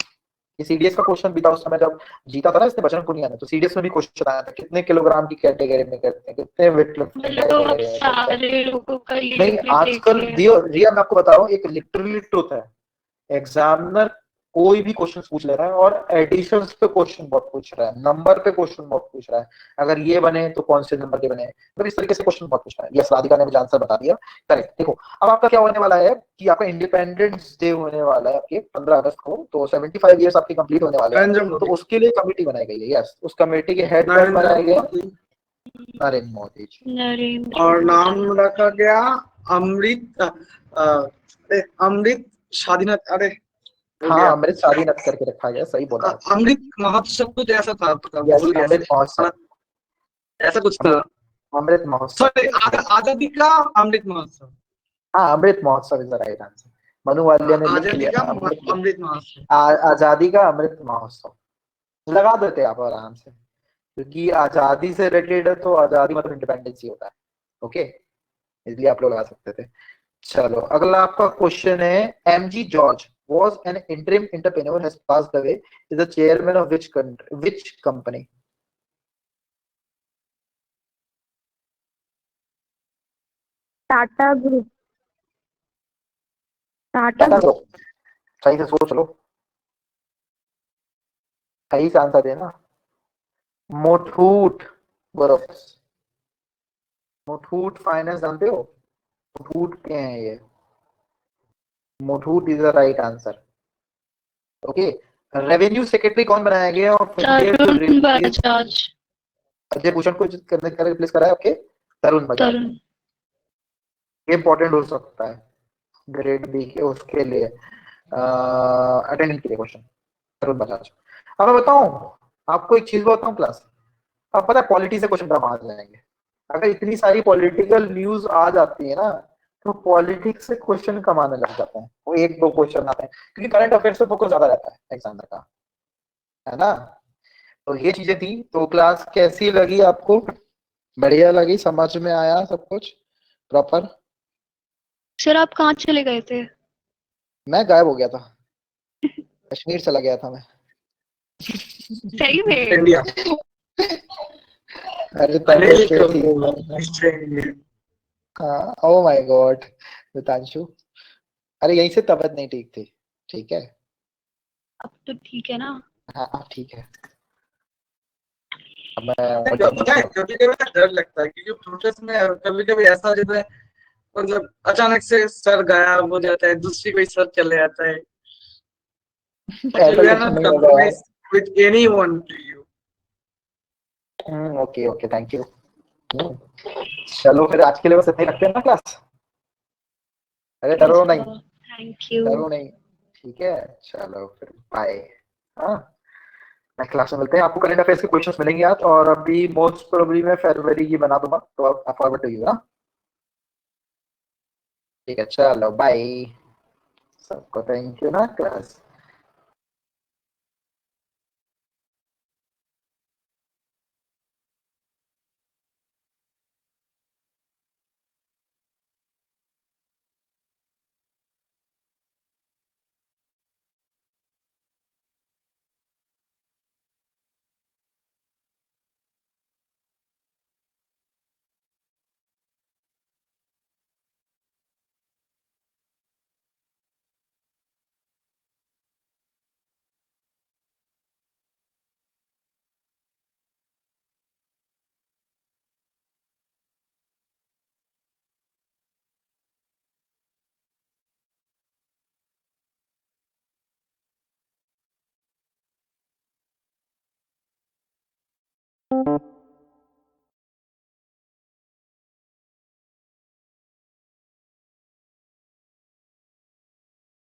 ये सीडीएस का क्वेश्चन भी था उस समय जब जीता था ना इसने बजरंग पुनिया ने, तो सीडीएस में भी क्वेश्चन आया था कितने किलोग्राम की कैटेगरी में करते हैं, कितने वेट लिफ्टिंग मतलब अब कैटेगरी में करते हैं। सारे लोगों का ये नहीं देख आजकल लिया। रिया मैं आपको बता रहा हूँ, एक लिटरली ट्रुथ है, एग्जामिनर कोई भी क्वेश्चन पूछ ले रहा है, और एडिशंस पे क्वेश्चन बहुत पूछ रहा है, नंबर पे क्वेश्चन बहुत पूछ रहा है, अगर ये बने तो कौन से नंबर के बने, मतलब इस तरीके से क्वेश्चन बहुत पूछ रहा है। यस, राधिका ने मुझे आंसर बता दिया, करेक्ट। देखो अब आपका क्या होने वाला है कि आपका इंडिपेंडेंस डे होने वाला है आपके 15 अगस्त को, तो 75 ईयर्स आपके कंप्लीट होने वाले हैं, नरेंद्र तो मोदी। उसके लिए कमेटी बनाई गई है। यस, उस कमेटी के हेड कौन नरेंद्र बनाए गए? मोदी। नरेंद्र मोदी जी। नरेंद्र और मोदी। नाम रखा गया अमृत अमृत स्वाधीनता, अरे हो हाँ, गया। अमृत शादीनत करके रखा गया, सही बोला आपने। अमृत महोत्सव कुछ ऐसा था, यस, भूल गया अमृत महोत्सव। ऐसा कुछ था। अमृत अमृत महोत्सव। सॉरी, आजादी का अमृत महोत्सव। हाँ, Amrit Mahotsav is the right answer. Manu Walia ने लिख आजादी लिया का ना, अमृत। अमृत महोत्सव। आजादी का अमृत महोत्सव लगा देते आप आराम से, क्योंकि आजादी से रिलेटेड है, तो आजादी मतलब इंडिपेंडेंस ही होता है। ओके, इसलिए आप लोग लगा सकते थे। चलो अगला आपका क्वेश्चन है, MG George was an interim entrepreneur has passed away, is the chairman of which country, which company? Tata group. Tata Tata group. Group. सही से सोच लो, सही से आंसर देना। मुथूट ग्रुप। मुथूट फाइनेंस जानते हो? मुथूट के हैं ये, Muthoot is the right answer. Okay, revenue secretary कौन बनाया गया और fair to Tarun replace? Bajaj. Ajay Bhushan को करने का रिप्लेस करा है आपके तरुण बजाज तरुण। ने। ये इंपॉर्टेंट हो सकता है ग्रेड बी के उसके लिए, अटेंडेंस के लिए क्वेश्चन। तरुण बजाज। अब मैं बताऊं आपको एक चीज, बताऊं क्लास, अब पता है पॉलिटी से क्वेश्चन कम आ जाएंगे। अगर इतनी सारी पॉलिटिकल न्यूज आ जाती है ना, तो पॉलिटिक्स से क्वेश्चन कम आने लग जाते हैं, वो एक दो क्वेश्चन आते हैं, क्योंकि करंट अफेयर्स पे फोकस ज्यादा रहता है एग्जामिनर का, है ना। तो ये चीजें थी। तो क्लास कैसी लगी आपको? बढ़िया लगी, समझ में आया सब कुछ प्रॉपर? सर आप कहाँ चले गए थे? मैं गायब हो गया था, कश्मीर चला गया था मैं। सही में? इंडिया। अरे अनिल तबीयत ठीक कपूर है। Mister India. हाँ, ओ माय गॉड मितांशु, अरे यहीं से तबीयत नहीं ठीक थी। ठीक है, अब तो ठीक है ना? हाँ हाँ, ठीक है। अब मैं पता है कभी कभी ना डर लगता है, क्योंकि प्रोसेस में कभी कभी ऐसा हो जाता है, मतलब अचानक से सर गायब हो जाता है, दूसरी कोई सर चले जाता है। So ऐसा we are कुछ not नहीं होगा यार। compromise with anyone to you. Okay okay, thank you. चलो फिर आज के लिए बस इतना ही रखते हैं ना क्लास। अरे डरो नहीं, थैंक यू। डरो नहीं। ठीक है, चलो फिर बाय। हाँ, नेक्स्ट क्लास में मिलते हैं। आपको करंट अफेयर्स के क्वेश्चंस मिलेंगे आज, और अभी मोस्ट प्रोबेबली मैं फरवरी की बना दूंगा, तो आप फॉरवर्ड टू यू। हाँ, ठीक है, चलो बाय। सबको थैंक यू ना क्लास।